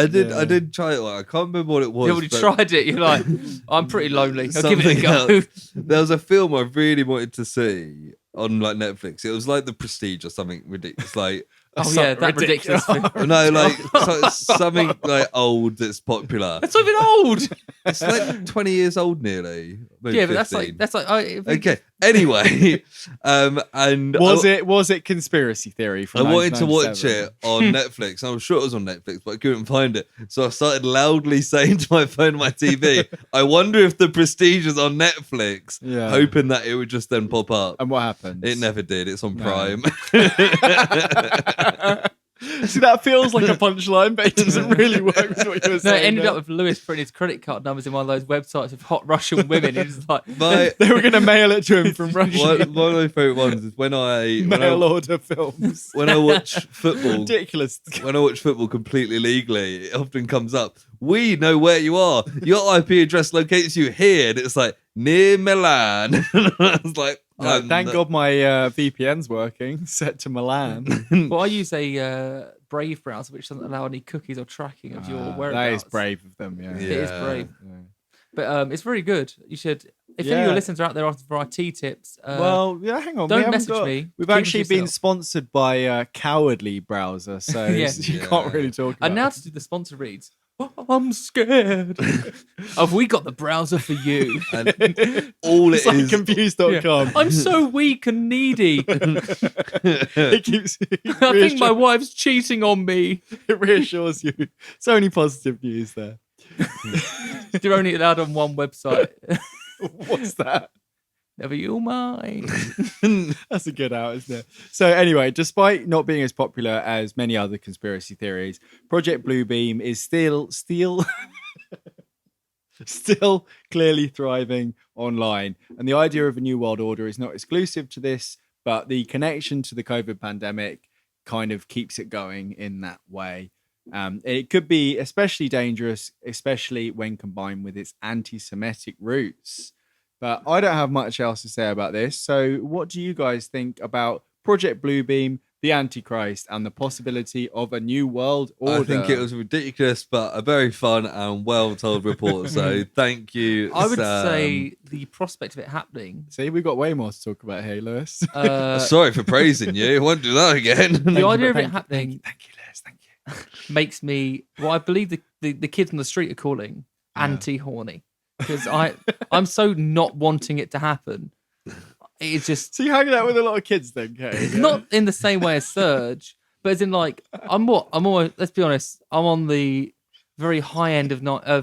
did try it. Like, I can't remember what it was. Yeah, when you tried it, you're like, I'm pretty lonely. I'll give it a go. Else. There was a film I really wanted to see on like Netflix. It was like The Prestige or something ridiculous. Like, that ridiculous film. no, like something like old that's popular. That's not even old. It's like 20 years old nearly. Maybe Yeah, 15. but that's like. Okay. Anyway, and was it conspiracy theory? From I wanted to watch 1997? it on Netflix. I was sure it was on Netflix, but I couldn't find it. So I started loudly saying to my phone, my TV, I wonder if The Prestige is on Netflix, hoping that it would just then pop up. And what happened? It never did. It's on Prime. See, that feels like a punchline, but it doesn't really work with what you were saying. No, it ended up with Lewis putting his credit card numbers in one of those websites of hot Russian women. It was like But they were going to mail it to him from Russia. one of my favourite ones is when I order films. when I watch football. Ridiculous. When I watch football completely legally, it often comes up. We know where you are. Your IP address locates you here. And it's like near Milan. I was like, thank God my VPN's working. Set to Milan. Well, I use a Brave browser, which doesn't allow any cookies or tracking of your whereabouts. That is brave of them. Yeah, It is brave. Yeah. But it's very good. You should. If any of your listeners are out there asking for IT tips, hang on. Don't message me. We've Keep actually it to been yourself. sponsored by Cowardly Browser, so you can't really talk about And now to do the sponsor reads. I'm scared. Have we got the browser for you? And all It's it like is. confused.com. I'm so weak and needy. It keeps. I think my wife's cheating on me. It reassures you. So only positive news there. You're only allowed on one website. What's that? Never you mind. That's a good out, isn't it? So anyway, despite not being as popular as many other conspiracy theories, Project Bluebeam is still clearly thriving online. And the idea of a new world order is not exclusive to this, but the connection to the COVID pandemic kind of keeps it going in that way. It could be especially dangerous, especially when combined with its anti-Semitic roots. But I don't have much else to say about this. So what do you guys think about Project Bluebeam, the Antichrist, and the possibility of a new world order? I think it was ridiculous, but a very fun and well-told report. So thank you, I would Sam. say the prospect of it happening. See, we've got way more to talk about here, Lewis. Sorry for praising you. I won't do that again. The idea of it happening Thank you, Lewis. Thank you. makes me what I believe the kids on the street are calling anti-horny. Because I'm so not wanting it to happen. It's just So you hanging out with a lot of kids then, Kane? not in the same way as Serge, but as in like I'm almost, let's be honest, I'm on the very high end of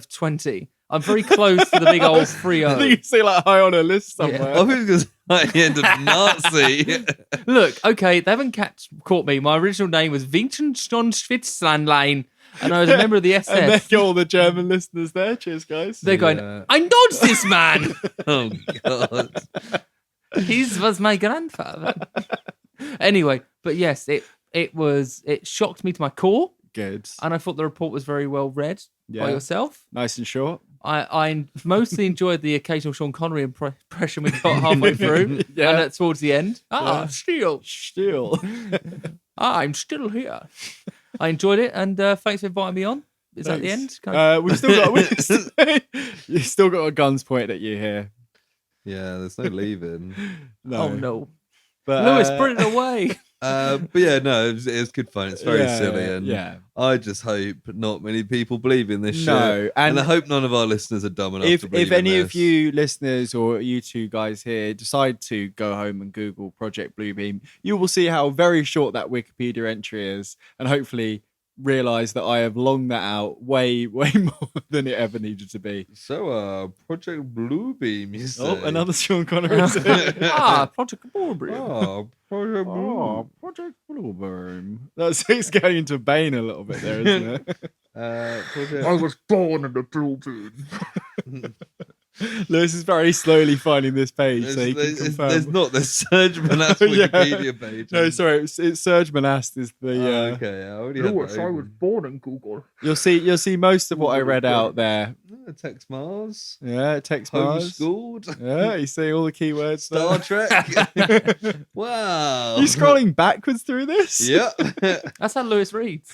20. I'm very close to the big old I think 30. you say like high on a list somewhere. I think it's like the end of Nazi. Look, okay, they haven't caught me. My original name was Vincent von Schwitzlandlein, and I was a member of the And there SS. go all the German listeners there. Cheers, guys. They're going, Yeah. I know this man. Oh God. He was my grandfather. Anyway, but yes, it shocked me to my core, Good. and I thought the report was very well read by Yeah. yourself. Nice and short. I mostly enjoyed the occasional Sean Connery impression we got halfway through, Yeah. and towards the end. Still, I'm still here. I enjoyed it, and thanks for inviting me on. Is that the end? Thanks. You've still got a guns pointed at you here. Yeah, there's no leaving. No. Oh no, But, Lewis, put it away. But yeah, no, it was good fun. It's very silly, and yeah. I just hope not many people believe in this No, shit. and I hope none of our listeners are dumb enough to believe if in any this. of you listeners or you two guys here decide to go home and Google Project Bluebeam, you will see how very short that Wikipedia entry is, and hopefully realize that I have longed that out way more than it ever needed to be. So, Project Bluebeam, you say? Oh, another Sean Connery. Projoctober. Oh, Project Blue. Oh, Project Bluebeam. That's it's going into Bane a little bit there, isn't it? Project... was born in the Bluebeam. Lewis is very slowly finding this page so he can confirm. There's Serge Monast Wikipedia page. No, sorry, it's Serge Monast is the. Okay, I already had that open. born in Google. You'll see most of what I read out there. Tex Mars. Yeah, Tex Mars. Homeschooled. Yeah, you see all the keywords. Star Trek. Wow. You scrolling backwards through this? Yeah. That's how Lewis reads.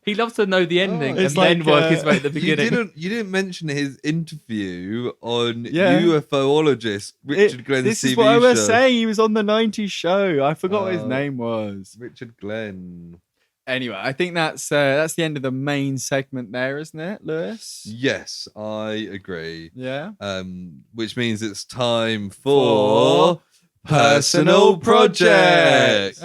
He loves to know the ending and It's then like, work his way at the beginning. You didn't mention his interview on Yeah. UFOologist Richard Glenn's This TV is what I was show. saying. He was on the 90s show. I forgot what his name was. Richard Glenn. Anyway, I think that's the end of the main segment there, isn't it, Lewis? Yes, I agree. Yeah. Which means it's time for personal projects.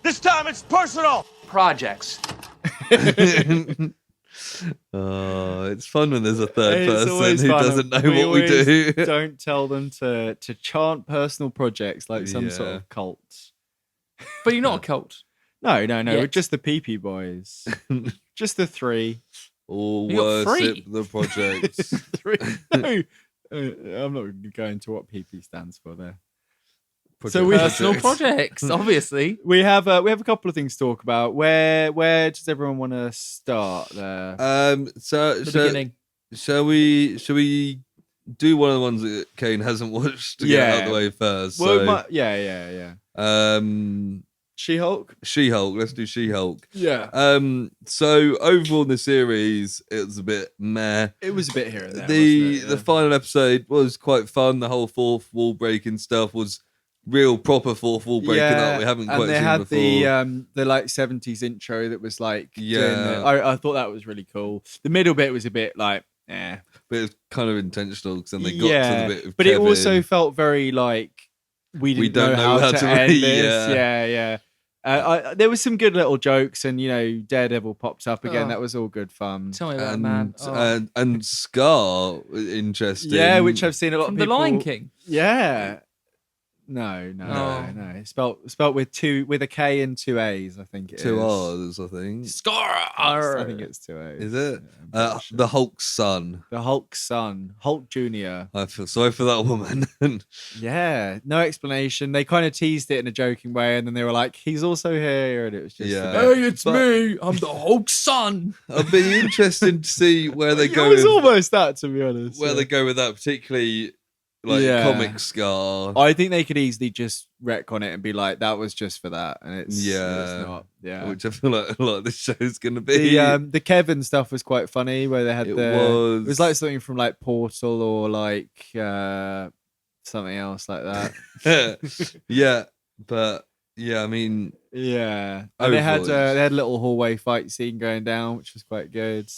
This time it's personal. Projects. Oh, it's fun when there's a third It's person always who fun. doesn't know what we always do. Don't tell them to chant personal projects like some sort Yeah. of cult. But you're not a cult. No, Yet. just the PP boys. Just the three. All You got worship three. the projects. Three. No. I'm not going into what PP stands for there. So we- Personal projects, obviously. We have a couple of things to talk about. Where does everyone want to start there? So The beginning. shall we do one of the ones that Kane hasn't watched to get out of the way first? Well, yeah. She-Hulk. She-Hulk. Let's do She-Hulk. Yeah. So overall in the series, it was a bit meh. It was a bit here and there. The wasn't it? final episode was quite fun. The whole fourth wall breaking stuff was real proper fourth wall breaking that we haven't quite and they seen had before. the like 70s intro that was like Yeah. I thought that was really cool. The middle bit was a bit like But it was kind of intentional because then they got to the bit of but Kevin. it also felt very like we don't know how to end this. Yeah. There was some good little jokes, and Daredevil pops up again. Oh. That was all good fun. Tell me about it, and, man. Oh. and Scar, interesting. Yeah, which I've seen a lot From of The people. Lion King. Yeah. No. Oh. It's spelt with a K and two A's. I think it is. Two R's, I think. Scar. I think it's two A's. Is it? Yeah, I'm pretty sure. The Hulk's son. The Hulk's son, Hulk Jr. I feel sorry for that woman. Yeah, no explanation. They kind of teased it in a joking way, and then they were like, "He's also here," and it was just Yeah. Hey, it's But- me. I'm the Hulk's son. It'll be interesting to see where they It go. was With, almost that, to be honest. where they go with that, particularly like Yeah. comic Scar. I think they could easily just retcon it and be like, "That was just for that," and it's not. Yeah. Which I feel like a lot of this show's going to be. The Kevin stuff was quite funny, where they had It it was was. like something from like Portal or like something else like that. Yeah, but yeah, I mean, Yeah, and they had Overall, they had a little hallway fight scene going down, which was quite good.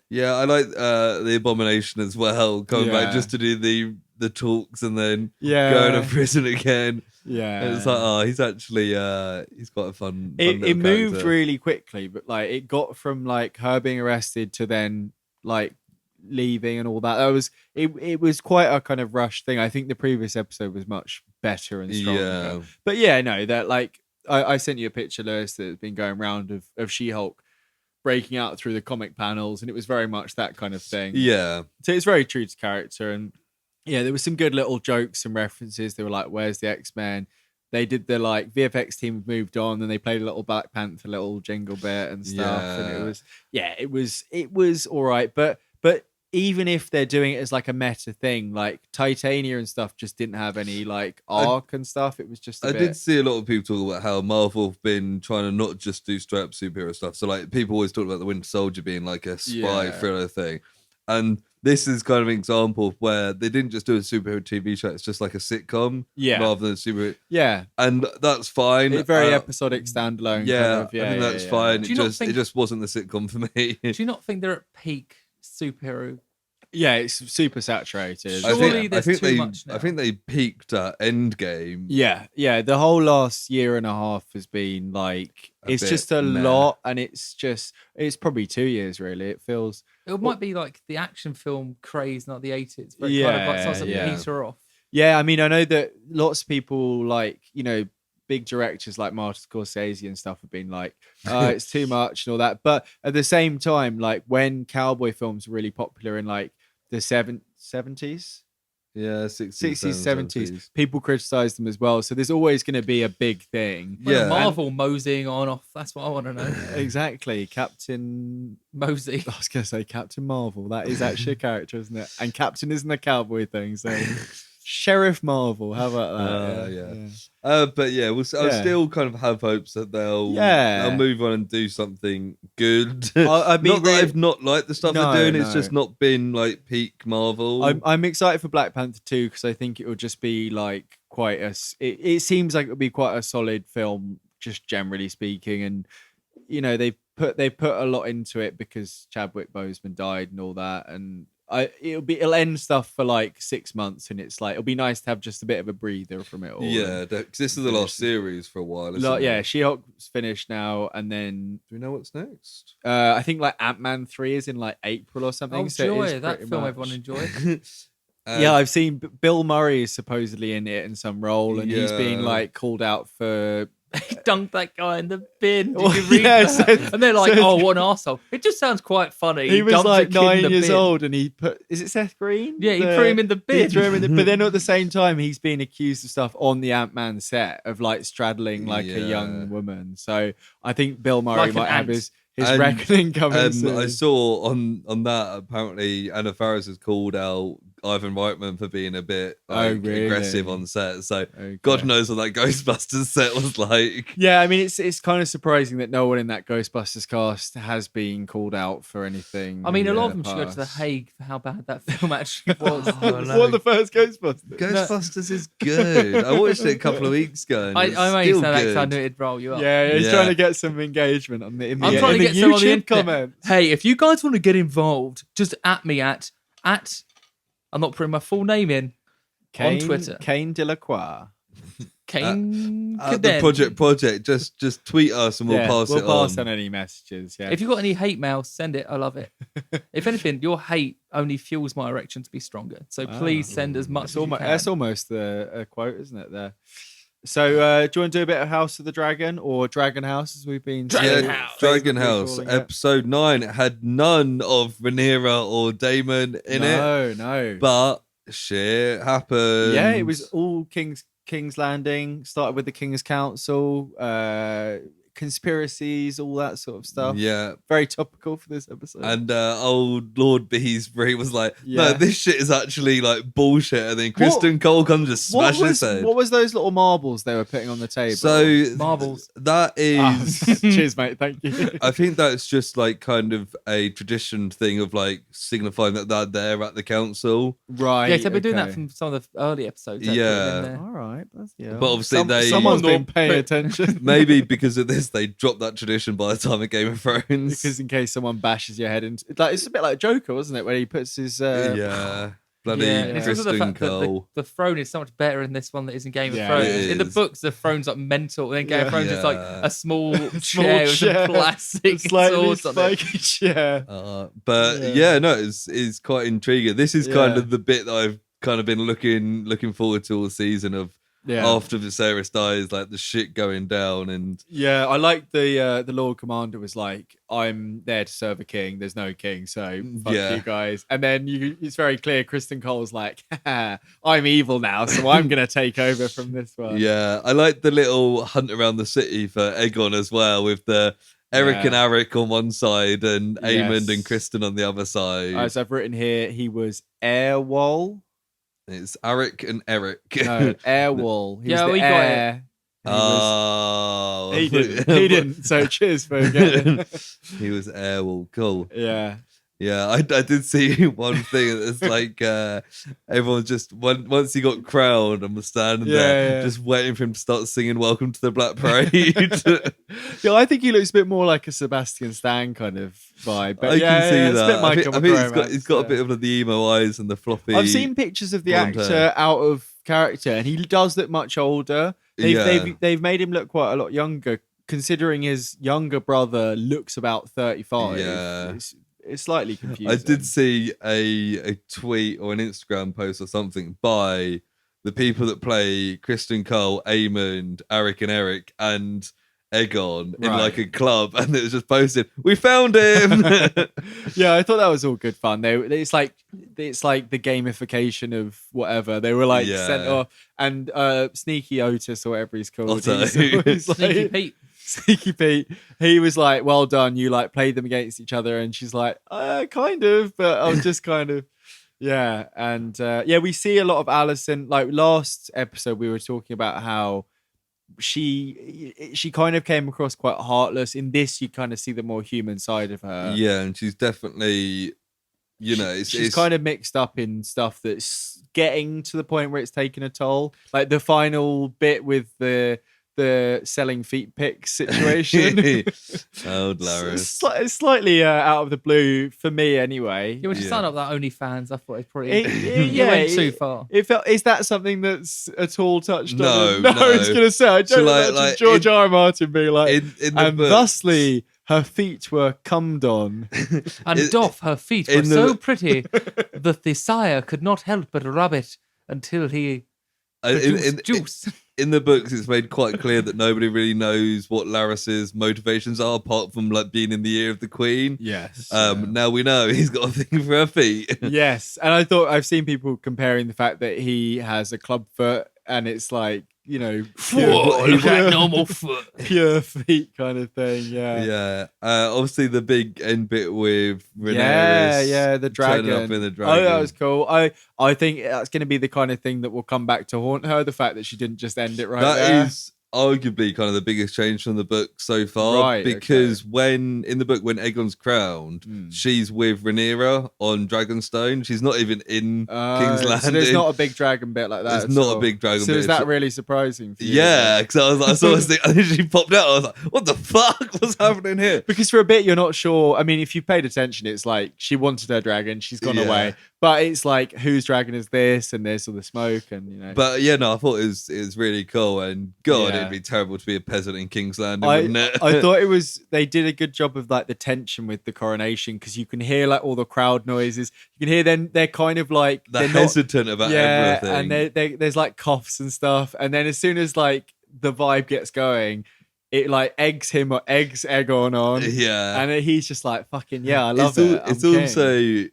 yeah, I like the Abomination as well, coming Yeah. back just to do the talks and then Yeah, going to prison again. yeah. And it's like, oh, he's actually he's quite a fun. It little moved character. really quickly, but like it got from like her being arrested to then like leaving and all that. That was it was quite a kind of rushed thing. I think the previous episode was much better and stronger. Yeah, But yeah, no, that like I sent you a picture, Lewis, that's been going around of She-Hulk breaking out through the comic panels, and it was very much that kind of thing. yeah, So it's very true to character, and yeah, there were some good little jokes and references. They were like, "Where's the X-Men?" They did the like VFX team moved on, and they played a little Black Panther little jingle bit and stuff, and it was all right. But even if they're doing it as like a meta thing, like Titania and stuff just didn't have any like arc and stuff. It was just a I bit. did see a lot of people talk about how Marvel have been trying to not just do straight up superhero stuff. So like people always talk about the Winter Soldier being like a spy Yeah. thriller thing, and this is kind of an example of where they didn't just do a superhero TV show. It's just like a sitcom, rather than a superhero. Yeah, and that's fine. a very episodic standalone. Yeah, kind of. I think that's fine. Yeah. It just wasn't the sitcom for me. Do you not think they're at peak superhero? Yeah, it's super saturated. Surely there's too much now. I think they peaked at Endgame. Yeah. The whole last year and a half has been like it's just a lot, and it's probably 2 years really. It feels. It might be like the action film craze, not the 80s. But it kind of like starts to peter off. Yeah, I mean, I know that lots of people like, big directors like Martin Scorsese and stuff have been like, it's too much and all that. But at the same time, like when cowboy films were really popular in like the 70s, Yeah, 60s, 70s, people criticized them as well. So there's always going to be a big thing. Well, Marvel moseying on off. That's what I want to know. Exactly. Captain Mosey. I was going to say Captain Marvel. That is actually a character, isn't it? And Captain isn't a cowboy thing. So Sheriff Marvel. How about that? But yeah, I still kind of have hopes that they'll move on and do something good. I mean, not that I've not liked the stuff they're doing. It's just not been like peak Marvel. I'm excited for Black Panther 2 because I think it will just be like quite a. It seems like it'll be quite a solid film, just generally speaking, and they put a lot into it because Chadwick Boseman died and all that, and. It'll end stuff for like 6 months, and it's like it'll be nice to have just a bit of a breather from it all. Yeah, because this is the last series for a while. She-Hulk's finished now, and then do we know what's next? I think like Ant-Man 3 is in like April or something. Oh, so joy! That film everyone enjoyed. Yeah, I've seen Bill Murray is supposedly in it in some role, and he's being like called out for. He dunked that guy in the bin. Did you read that? And they're like, "Oh, what an arsehole." It just sounds quite funny. He was like 9 years bin. old, and he put. Is it Seth Green? Yeah, he threw him in the bin. But then at the same time, he's being accused of stuff on the Ant-Man set of like straddling like a young woman. So I think Bill Murray might have his reckoning coming soon. I saw on that apparently Anna Faris has called out Ivan Reitman for being a bit aggressive on set. So God knows what that Ghostbusters set was like. Yeah, I mean it's kind of surprising that no one in that Ghostbusters cast has been called out for anything. I mean, a lot of them should go to the Hague for how bad that film actually was. What the first Ghostbusters? Ghostbusters is good. I watched it a couple of weeks ago. And I made that because I knew it'd roll you up. Yeah, he's trying to get some engagement on the I'm trying to get some on the comments. Hey, if you guys want to get involved, just at me at I'm not putting my full name in on Twitter. Kane Delacroix. Kane the project. Just tweet us and we'll pass it on. We'll pass on any messages. Yeah. If you've got any hate mail, send it. I love it. If anything, your hate only fuels my erection to be stronger. So please send as much as you can. That's almost a quote, isn't it? There. So, do you want to do a bit of House of the Dragon or Dragon House as we've been saying? Dragon House, episode 9. It had none of Rhaenyra or Daemon in it. No. But shit happened. Yeah, it was all King's Landing. Started with the King's Council, conspiracies, all that sort of stuff. Yeah, very topical for this episode. And old Lord Beesbury was like, "No, this shit is actually like bullshit." And then Kristen Cole comes and smashes his head. What was those little marbles they were putting on the table? So marbles. That is. Cheers, mate. Thank you. I think that's just like kind of a tradition thing of like signifying that they're there at the council, right? Yeah, so they've been doing that from some of the early episodes. Yeah. All right. But obviously someone's been paying attention. Maybe because of this, they dropped that tradition by the time of Game of Thrones. Because in case someone bashes your head, it's a bit like Joker, wasn't it? Where he puts his bloody and it's also the Kristen fact Cole. that the throne is so much better in this one that is in Game of Thrones. In the books, the throne's like mental, and in Game of Thrones, it's like a small chair with some plastic swords on it. Chair. It's quite intriguing. This is kind of the bit that I've kind of been looking forward to all season of. Yeah. After Viserys dies, like the shit going down, and I like the Lord Commander was like, "I'm there to serve a king. There's no king, so fuck you guys." And then it's very clear. Kristen Cole's like, "I'm evil now, so I'm gonna take over from this one." Yeah, I like the little hunt around the city for Aegon as well, with the Eric and Arik on one side, and Aemond and Kristen on the other side. As I've written here, he was Airwall. It's Arik and Eric. No, Airwall. We got it. He didn't. So cheers for getting it. He was Airwall. Cool. Yeah. Yeah, I did see one thing that's like everyone just once he got crowned and was standing there just waiting for him to start singing "Welcome to the Black Parade." Yeah, I think he looks a bit more like a Sebastian Stan kind of vibe. But I can see it's a bit that. My I Chemical think he's got a Romance, bit of the emo eyes and the floppy. I've seen pictures of the blonde actor hair. out of character, and he does look much older. They've made him look quite a lot younger, considering his younger brother looks about 35. Yeah. It's slightly confusing. I did see a tweet or an Instagram post or something by the people that play Kristen Cole, Eamon, Arik and Eric, and Egon in like a club, and it was just posted, "We found him." Yeah, I thought that was all good fun. It's like the gamification of whatever. They were like sent off, and Sneaky Otis or whatever he's called. He's Sneaky Pete. Sneaky Pete, he was like, "Well done, you like played them against each other," and she's like, "Kind of," but I was just kind of, yeah. And we see a lot of Alison. Like last episode, we were talking about how she kind of came across quite heartless. In this, you kind of see the more human side of her. Yeah, and she's definitely, she's kind of mixed up in stuff that's getting to the point where it's taking a toll. Like the final bit with the selling feet pics situation. Oh, hilarious. It's slightly out of the blue for me anyway. Yeah, when you signed up that OnlyFans, I thought it pretty. You went too far. Is that something that's at all touched No, on? no. I was going to say, I don't imagine like, George R. R. Martin being like, in the and books- thusly her feet were cummed on. And doff her feet were so pretty that the sire could not help but rub it until he produced juice. In the books, it's made quite clear that nobody really knows what Laris's motivations are, apart from like being in the ear of the Queen. Yes. Now we know he's got a thing for her feet. Yes, and I thought I've seen people comparing the fact that he has a club foot, and it's like normal foot, pure feet kind of thing. Yeah. Yeah. Obviously, the big end bit with Rhaenyra. The dragon. Turning up in the dragon. Oh, that was cool. I think that's going to be the kind of thing that will come back to haunt her. The fact that she didn't just end it right there. That is arguably kind of the biggest change from the book so far. Right, because when Aegon's crowned, she's with Rhaenyra on Dragonstone. She's not even in King's Landing. So there's not a big dragon bit like that. There's not a big dragon bit. So is that really surprising for you? Yeah, because I was like, I think she popped out. I was like, what the fuck? What's happening here? Because for a bit you're not sure. I mean, if you paid attention, it's like she wanted her dragon, she's gone away. But it's like, whose dragon is this? And there's all the smoke, and But yeah, no, I thought it was really cool. And God, it'd be terrible to be a peasant in King's Landing, wouldn't it? I thought they did a good job of like the tension with the coronation, because you can hear like all the crowd noises. You can hear them. They're kind of like they're hesitant about everything. And there's like coughs and stuff. And then as soon as like the vibe gets going, it like eggs Aegon on. Yeah, and he's just like, fucking I love it. It's also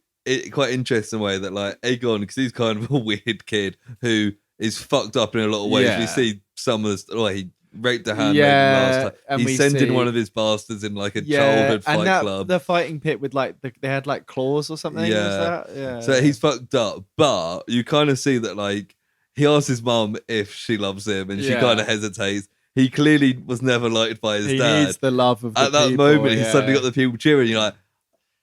quite interesting way that like Aegon, because he's kind of a weird kid who is fucked up in a lot of ways. We see some of the he raped a handmaiden last time. And He sent in one of his bastards in like a childhood fight club. The fighting pit with like they had like claws or something. Yeah. So he's fucked up, but you kind of see that like he asks his mum if she loves him, and she kind of hesitates. He clearly was never liked by his dad. He needs the love of the At that people, moment, he suddenly got the people cheering. You're like,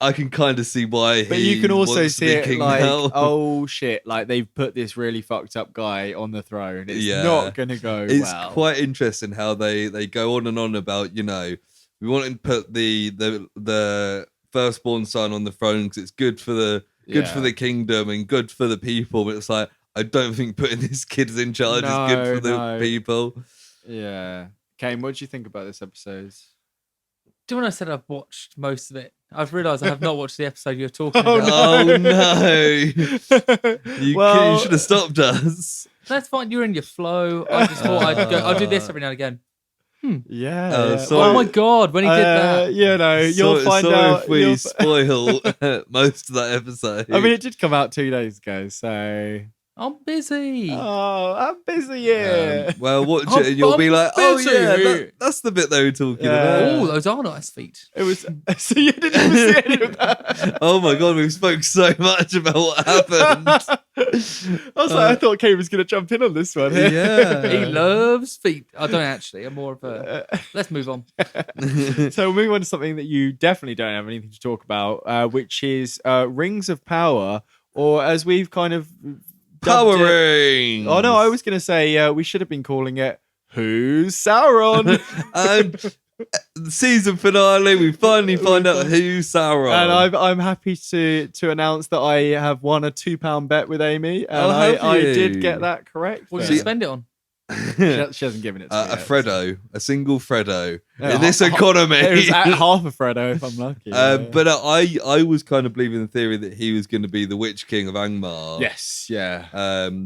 I can kind of see why. But you can also see it like, now. oh shit, like they've put this really fucked up guy on the throne. It's not gonna go It's well. quite interesting how they go on and on about, we want to put the firstborn son on the throne because it's good for the kingdom and good for the people. But it's like, I don't think putting this kid in charge is good for the people. Yeah. Kane, what do you think about this episode? Do you know when I said I've watched most of it? I've realised I have not watched the episode you're talking Oh, about. Oh no! You should have stopped us. That's fine. You're in your flow. I just thought I'll do this every now and again. Yeah. Oh my god! When he did that, you'll find out if we spoil most of that episode. I mean, it did come out 2 days ago, so I'm busy. Oh, I'm busy, yeah. Well, watch it and you'll be like, oh busy. yeah, that's the bit they were talking about. Oh, those are nice feet. It was so you didn't even see any of that. Oh my god, we've spoke so much about what happened. I thought Kane was going to jump in on this one. Yeah. He loves feet. I don't actually. I'm more of a. Let's move on. So we'll move on to something that you definitely don't have anything to talk about, which is Rings of Power, or as we've kind of Power dubbed it- Rings. Oh no, I was going to say we should have been calling it Who's Sauron? And the season finale, we finally find out who's Sauron. And I'm happy to announce that I have won a £2 bet with Amy, and have I you? did get that correct. What did there. you spend it on? She hasn't given it to me a yet, Freddo, a single Freddo Yeah, in this ha- economy. It was at half a Freddo if I'm lucky. But I was kind of believing the theory that he was going to be the Witch King of Angmar. yes, yeah.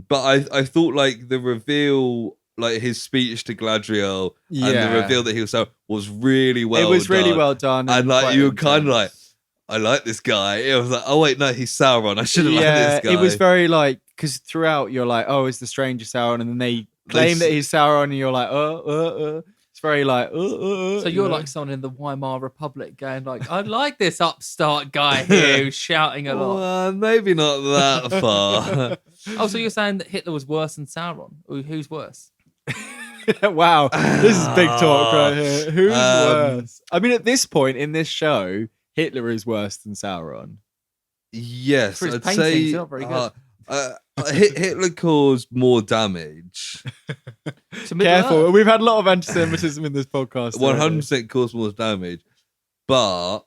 But I thought like the reveal, like his speech to Gladriel, and Yeah. the reveal that he was Sauron was really well. It was really done. well done. And like quite you were kind of like, intense. I like this guy. It was like, oh wait, no, he's Sauron. I should have liked this guy. it was very like, because throughout you're like, oh, is the stranger Sauron? And then they claim that he's Sauron, and you're like, It's very like, So you're you know? like someone in the Weimar Republic going like, I like this upstart guy here who's shouting a lot. Well, maybe not that far. Oh, so you're saying that Hitler was worse than Sauron? Who's worse? Wow, this is big talk right here. Who's Um, worse? I mean, at this point in this show, Hitler is worse than Sauron. Yes, For his I'd paintings, say they're not very good. Hitler caused more damage. To Middle Careful, Earth. we've had a lot of anti-Semitism in this podcast. 100% caused more damage, but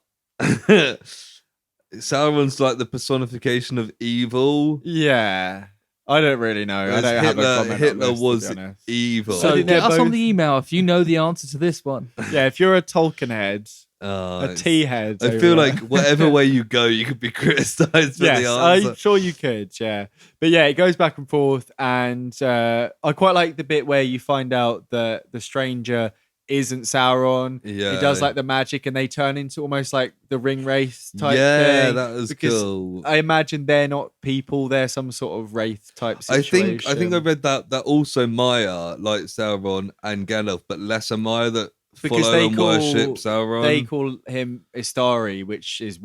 Sauron's like the personification of evil. Yeah, I don't really know. I don't have a comment Hitler on this, was to be honest. evil. So think get they're us on both- the email if you know the answer to this one. Yeah, if you're a Tolkien head, a It's- T head. I feel like whatever way you go, you could be criticized for yes, the answer. I'm sure you could. Yeah, but yeah, it goes back and forth, and I quite like the bit where you find out that the stranger isn't Sauron. Yeah. He does like the magic, and they turn into almost like the ring wraith type Yeah, thing. that was because cool. I imagine they're not people; they're some sort of wraith type I situation. think I read that also Maya like Sauron and Gandalf, but lesser Maya that Because follow they and call- worship Sauron. They call him Istari, which is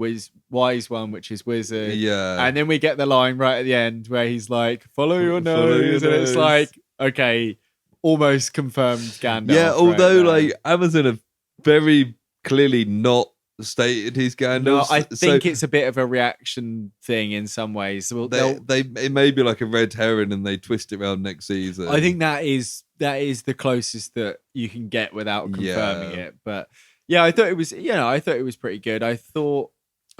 wise one, which is wizard. Yeah. And then we get the line right at the end where he's like, "Follow your nose," Follow your and it's nose. like, okay, almost confirmed Gandalf. Yeah, although right there. like Amazon have very clearly not stated he's Gandalf. No, I so think it's a bit of a reaction thing in some ways. Well, it may be like a red herring and they twist it around next season. I think that is the closest that you can get without confirming Yeah. it. But yeah, I thought it was pretty good. I thought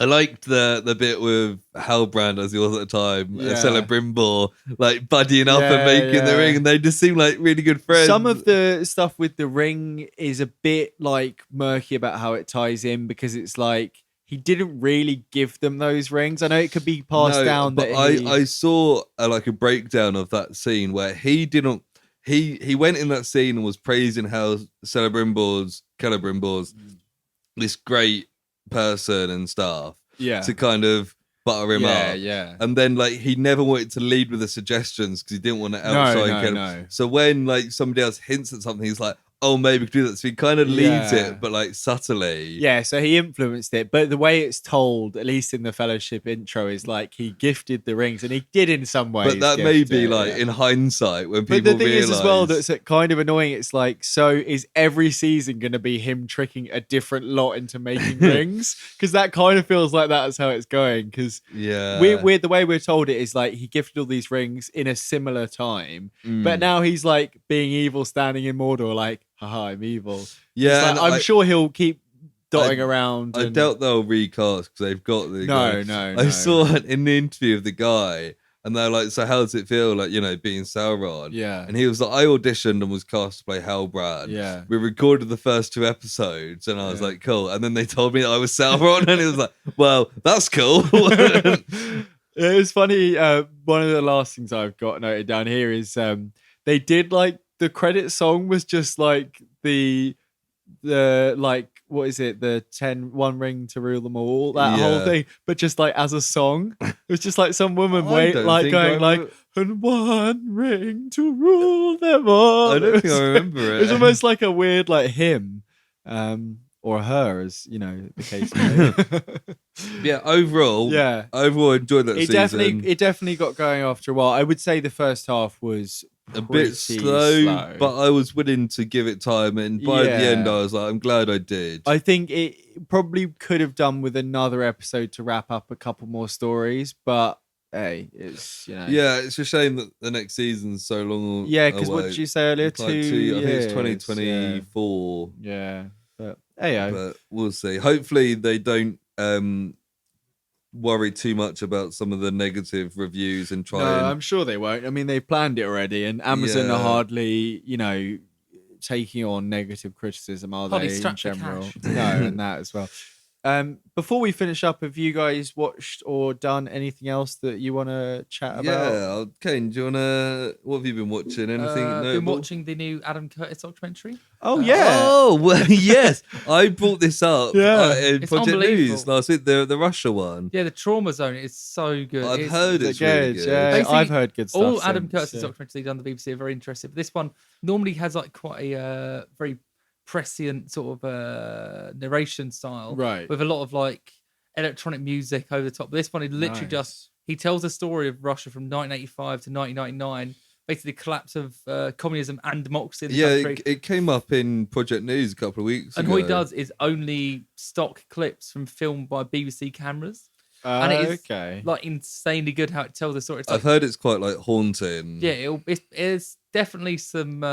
I liked the bit with Halbrand as he was at the time, Yeah. Celebrimbor, like buddying up and Yeah, making the yeah. ring, and they just seem like really good friends. some of the stuff with the ring is a bit like murky about how it ties in, because it's like he didn't really give them those rings. I know it could be passed No, down, but that I saw like a breakdown of that scene where he didn't. He went in that scene and was praising how Celebrimbor's this great person and stuff yeah, to kind of butter him up. yeah. And then like he never wanted to lead with the suggestions because he didn't want to outshine Ken. no. So when like somebody else hints at something, he's like, "Oh, maybe we could do that." So he kind of leads Yeah. it, but like subtly. Yeah, so he influenced it, but the way it's told, at least in the Fellowship intro, is like he gifted the rings, and he did in some ways. But that may gift be it, like yeah. in hindsight when But people the thing realize is as well that's kind of annoying. It's like, so is every season going to be him tricking a different lot into making rings? Because that kind of feels like that's how it's going. Because yeah, we're the way we're told it is like he gifted all these rings in a similar time, but now he's like being evil, standing in Mordor, like, haha, I'm evil. yeah. It's and like, I'm sure he'll keep dotting around. I and- doubt they'll recast because they've got the guy. No. I saw it in the interview of the guy, and they're like, "So how does it feel, like being Sauron?" Yeah. and he was like, "I auditioned and was cast to play Halbrand. Yeah. we recorded the first 2 episodes, and I was Yeah. like, cool. And then they told me that I was Sauron, and it was like, well, that's cool." It was funny. One of the last things I've got noted down here is they did like the credit song was just like the like what is it? The 1 ring to rule them all. That whole Yeah. thing, but just like as a song. It was just like some woman I don't think I going like, remember- and 1 ring to rule them all. I don't think I remember It was it. almost like a weird like hymn, or her, as you know the case may be. Yeah, overall, Yeah. I enjoyed that It season. definitely got going after a while. I would say the first half was A pretty bit slow, but I was willing to give it time, and by the end, Yeah. I was like, I'm glad I did. I think it probably could have done with another episode to wrap up a couple more stories, but hey, it's Yeah, it's a shame that the next season's so long. yeah. Because what away. did you say earlier? It's like 2 2 I think it's years, 2024. Yeah, but hey, But we'll see. Hopefully, they don't worry too much about some of the negative reviews and try no, and. I'm sure they won't. I mean, they've planned it already, and Amazon Yeah. are hardly, taking on negative criticism, are Hardly they, in strapped for general? cash. No, and that as well. Before we finish up, have you guys watched or done anything else that you want to chat about? Yeah, Kane, do you wanna? What have you been watching? Anything Been notable? watching the new Adam Curtis documentary. Oh yeah. Oh well, yes, I brought this up. Yeah. In It's Project unbelievable. News last week. The Russia one. Yeah, the Trauma Zone is so good. I've It's- heard it's really good. Yeah, Basically, I've heard good stuff. all Adam since, Curtis's yeah. documentaries on the BBC are very interesting. But this one normally has like quite a very prescient sort of narration style, Right. with a lot of like electronic music over the top. But this one, he literally Nice. just he tells the story of Russia from 1985 to 1999, basically the collapse of communism and democracy in the Yeah, country. it came up in Project News a couple of weeks And ago. what he does is only stock clips from filmed by BBC cameras. And it is okay. like insanely good how it tells the story. It's I've like, heard it's quite like haunting. yeah, it's definitely some.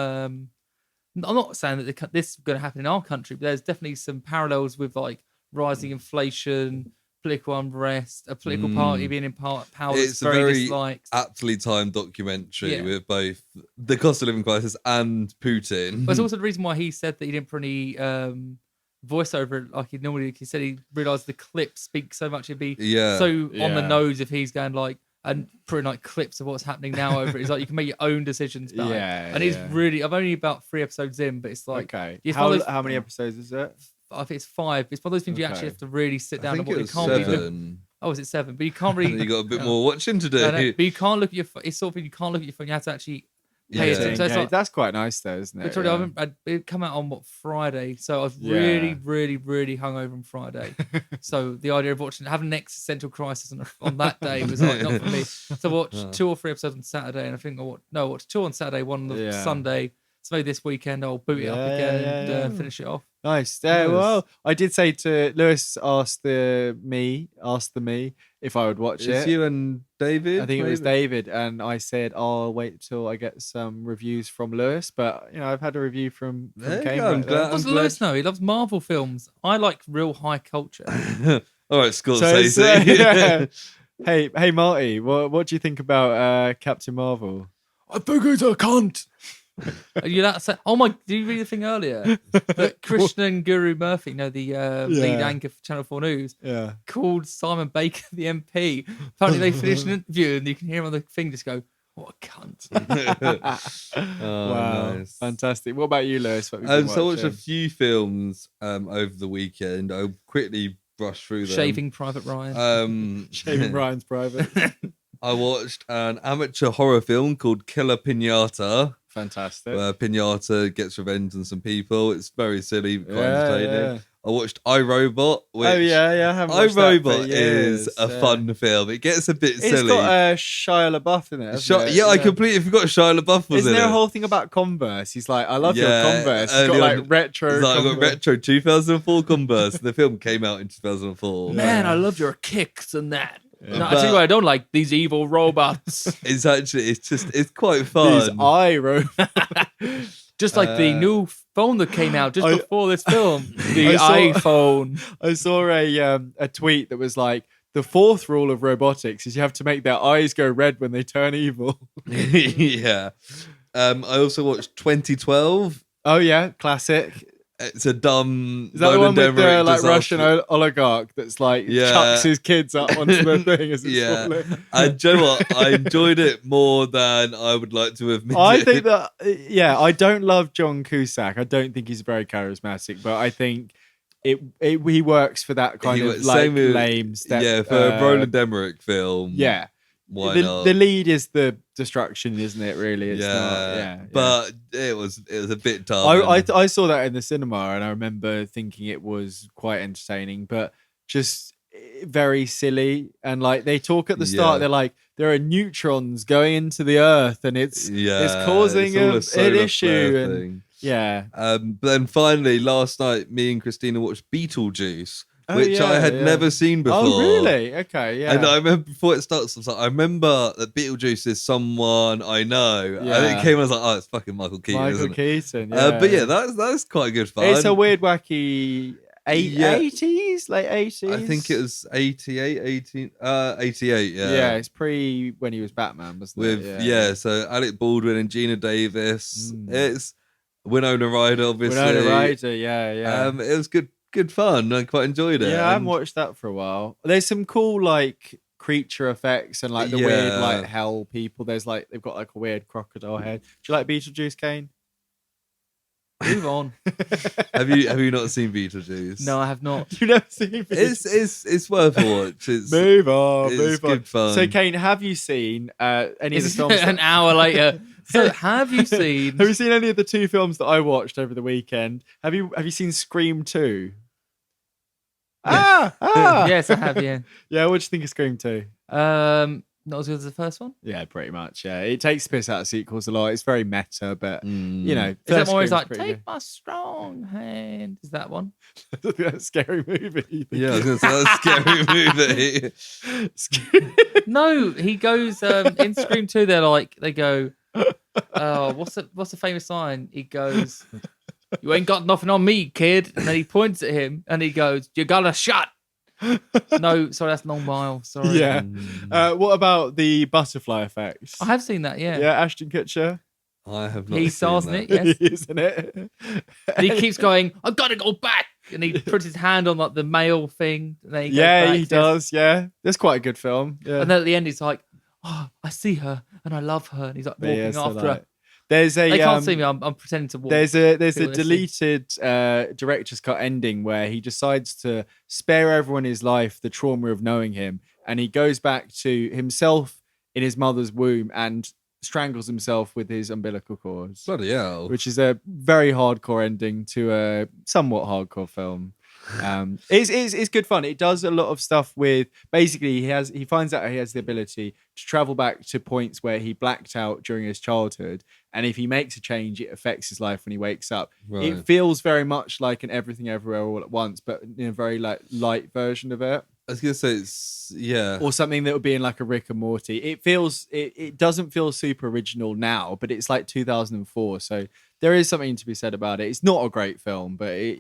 I'm not saying that this is going to happen in our country, but there's definitely some parallels with like rising inflation, political unrest, a political party being in power that's It's a very very disliked. aptly timed documentary Yeah. with both the cost of living crisis and Putin. But it's also the reason why he said that he didn't put any voiceover like he normally. He said he realised the clips speak so much, it'd be Yeah. so on the Yeah. nose if he's going like and putting like clips of what's happening now over it. It's like you can make your own decisions about it. Yeah, And it's yeah. really. I'm only about 3 episodes in, but it's like Okay. it's one of those- How many episodes is it? I think it's 5. It's one of those things you actually Okay. have to really sit I down think and it watch. was You can't really look. 7. Oh, is it 7? But you can't And really. you got a bit Yeah. more watching to do. I know, but you can't look at your. It's sort of thing you can't look at your phone. You have to actually pay Yeah. attention. So it's Okay, like, that's quite nice though, isn't it? literally, Yeah. it come out on Friday, so I was Yeah. really hungover on Friday. So the idea of having an existential crisis on that day was like not for me. So I watched 2 or 3 episodes on Saturday, and I think I watched 2 on Saturday, 1 on the Yeah. Sunday. So maybe this weekend I'll boot it up Yeah, again yeah, and yeah. finish it off. Nice. Yeah, Nice. well, I did say to Lewis, asked me if I would watch It's it. you and David. I think it was maybe? David, and I said I'll wait till I get some reviews from Lewis. But I've had a review from There you Kane. go, I'm right there. glad- What's glad- Lewis know? He loves Marvel films. I like real high culture. All right, Scott So it's, Stacey. yeah. Hey, Marty, what do you think about Captain Marvel? I think he's a cunt. Are you allowed to say? Oh my! Did you read the thing earlier that Krishnan Guru Murphy, the lead anchor for Channel 4 News, Yeah. called Simon Baker the MP? Apparently, they finished an interview and you can hear him on the thing just go, "What a cunt!" Oh, Wow, nice. fantastic. What about you, Lewis? What have you been So I watched a watching? few films over the weekend. I'll quickly brush through them. Shaving Private Ryan. Shaving Ryan's private. I watched an amateur horror film called Killer Pinata, Fantastic. where Pinata gets revenge on some people. It's very silly, quite entertaining. Yeah. I watched iRobot, which Oh yeah. I haven't watched that for iRobot is years, a yeah. fun film. It gets a bit It's silly. got Shia LaBeouf in it. hasn't it? Yeah, I completely forgot Shia LaBeouf was Isn't in there it. a whole thing about Converse? He's like, I love your Yeah, Converse. He's got early like on- retro. It's like, I got Converse. retro 2004 Converse. The film came out in 2004. Man, I love your kicks and that. No, I But- tell you what, I don't like these evil robots. It's quite These fun. Just like the new phone that came out just I- before this film, the I saw- iPhone. I saw a tweet that was like, the 4th rule of robotics is you have to make their eyes go red when they turn evil. Yeah. I also watched 2012. Oh yeah, classic. It's a dumb. Is that the one with the Emmerich like disaster. Russian oligarch that's like Yeah. chucks his kids up onto the thing as it's Yeah. falling? And do you know what? I enjoyed it more than I would like to admit. I think that I don't love John Cusack. I don't think he's very charismatic, but I think he works for that kind of like same with- lame step. Yeah, for a Roland Emmerich film. Yeah. Why not? The lead is the destruction, isn't it? Really, it's not. Yeah, but it was a bit tough. I saw that in the cinema, and I remember thinking it was quite entertaining, but just very silly. And like they talk at the start, Yeah. they're like, there are neutrons going into the Earth, and it's causing it's all a an solar issue. flare And thing. yeah, But then finally, last night, me and Christina watched Beetlejuice, Oh, which I yeah, had yeah. never seen before. Oh, really? Okay, yeah. And I remember before it starts, I was like, I remember that Beetlejuice is someone I know. And Yeah. it came, I was like, oh, it's fucking Michael Keaton, Michael isn't it? Keaton. Yeah. But yeah, that's quite good fun. it's a weird, wacky Yeah. 80s, late 80s. I think it was 88, yeah. Yeah, it's pre when he was Batman, wasn't With it? so Alec Baldwin and Gina Davis. Mm. It's Winona Ryder, obviously. Winona Ryder, yeah. It was good fun. I quite enjoyed it. Yeah, I haven't And- watched that for a while. There's some cool like creature effects and like the weird Yeah. like hell people. There's like they've got like a weird crocodile head. Do you like Beetlejuice, Kane? Move on. Have you not seen Beetlejuice? No, I have not. You've never seen Beetlejuice? It's worth a watch. It's Move on, it's move on. good fun. So, Kane, have you seen any of the It's films? an hour later. So, have you seen? Have you seen any of the two films that I watched over the weekend? Have you seen Scream 2? Ah! Yes, I have. Yeah. Yeah, what do you think of Scream 2? Not as good as the first one. Yeah, pretty much. Yeah, it takes the piss out of sequels a lot. It's very meta, but you know, Is that first more? He's Scream's like, pretty take my strong hand. Is that one? good. That's a scary movie. yeah, I was gonna say that's a scary movie. No, he goes in Scream 2. They go, oh, what's the famous line? He goes, "You ain't got nothing on me, kid." And then he points at him and he goes, "You got a shot." No, sorry, that's Long Mile. Sorry. Yeah. What about the butterfly effect? I have seen that. Yeah. Yeah, Ashton Kutcher. I have not. He seen stars in that. it. Yes. Isn't it? And he keeps going, "I gotta go back," and he puts his hand on like the mail thing. And then he goes Yeah, back, he yes. does. Yeah, that's quite a good film. Yeah. And then at the end, he's like, "Oh, I see her and I love her," and he's like walking Yeah, so after her. like- There's a They can't see me. I'm pretending to walk. There's a People listening. deleted director's cut ending where he decides to spare everyone his life the trauma of knowing him, and he goes back to himself in his mother's womb and strangles himself with his umbilical cords, Bloody hell. which is a very hardcore ending to a somewhat hardcore film. It's good fun. It does a lot of stuff with basically he finds out he has the ability to travel back to points where he blacked out during his childhood, and if he makes a change, it affects his life when he wakes up. Right. It feels very much like an Everything Everywhere All at Once, but in a very like light version of it, I was gonna say yeah. or something that would be in like a Rick and Morty. It doesn't feel super original now, but it's like 2004, so there is something to be said about it. It's not a great film, but I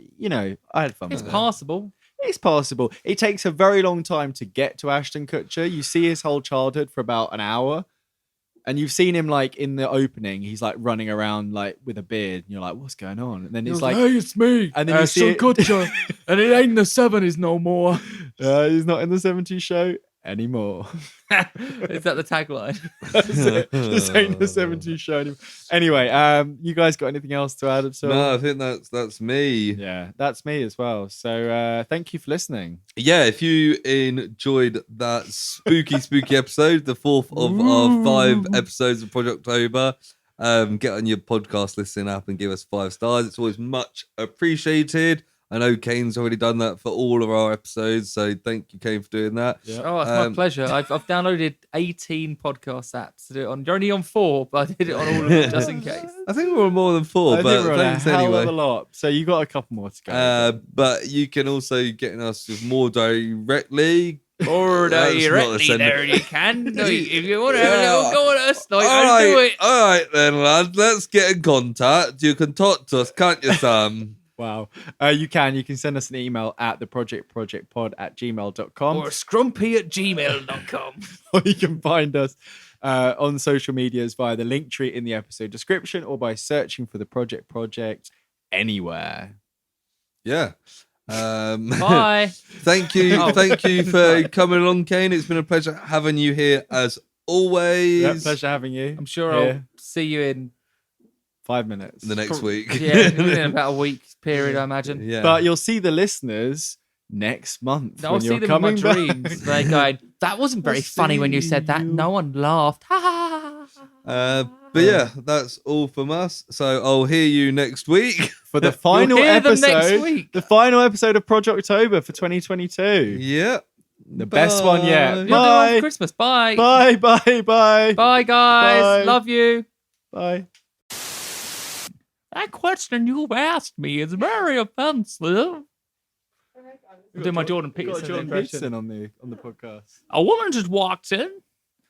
had fun It's with it. passable. It's possible. It takes a very long time to get to Ashton Kutcher. You see his whole childhood for about an hour. And you've seen him like in the opening, he's like running around like with a beard. And you're like, what's going on? And then it's like, "Hey, it's me." and then you see it- Kutcher, and it ain't the 70s no more. he's not in the 70s show anymore. Is that the tagline? That's it. This ain't the 70s show anymore. Anyway, you guys got anything else to add at all? No, I think that's me. Yeah, that's me as well. So thank you for listening. Yeah, if you enjoyed that spooky episode, the fourth of our 5 episodes of Projoctober, get on your podcast listening app and give us 5 stars. It's always much appreciated. I know Kane's already done that for all of our episodes, so thank you, Kane, for doing that. Yeah. Oh, it's my pleasure. I've downloaded 18 podcast apps to do it on. You're only on 4, but I did it on all of them just in case. I think we're on more than 4, I think but we're on thanks a hell anyway. of a lot. So you got a couple more to go. But you can also get in us with more directly. Or That's not a directly sentence. there you can. No, if you want to have a little go at us, like, All I'll do it. all right then, lad. Let's get in contact. You can talk to us, can't you, Sam? Wow. You can send us an email at theprojectpod@gmail.com. Or scrumpy@gmail.com. Or you can find us on social medias via the link tree in the episode description or by searching for the Project anywhere. Yeah. Bye. Thank you. Oh. Thank you for coming along, Kane. It's been a pleasure having you here as always. Yeah, pleasure having you. I'm sure Yeah. I'll see you in 5 minutes. the next week. Yeah, within about a week period, I imagine. Yeah. But you'll see the listeners next month. I'll when see you're them in my coming back. dreams. They go, that wasn't very funny when you said that. No one laughed. Ha ha ha. But yeah, that's all from us. So I'll hear you next week. For the final hear them episode. next week. The final episode of Projoctober for 2022. Yeah. The best one yet. You'll do one Bye. for Christmas. Bye. Bye, bye, bye. Bye, guys. Bye. Love you. Bye. That question you've asked me is very offensive. I'm doing my Jordan Got Peterson Jordan impression. Peterson on the podcast. A woman just walked in.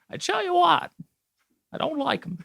I tell you what, I don't like him.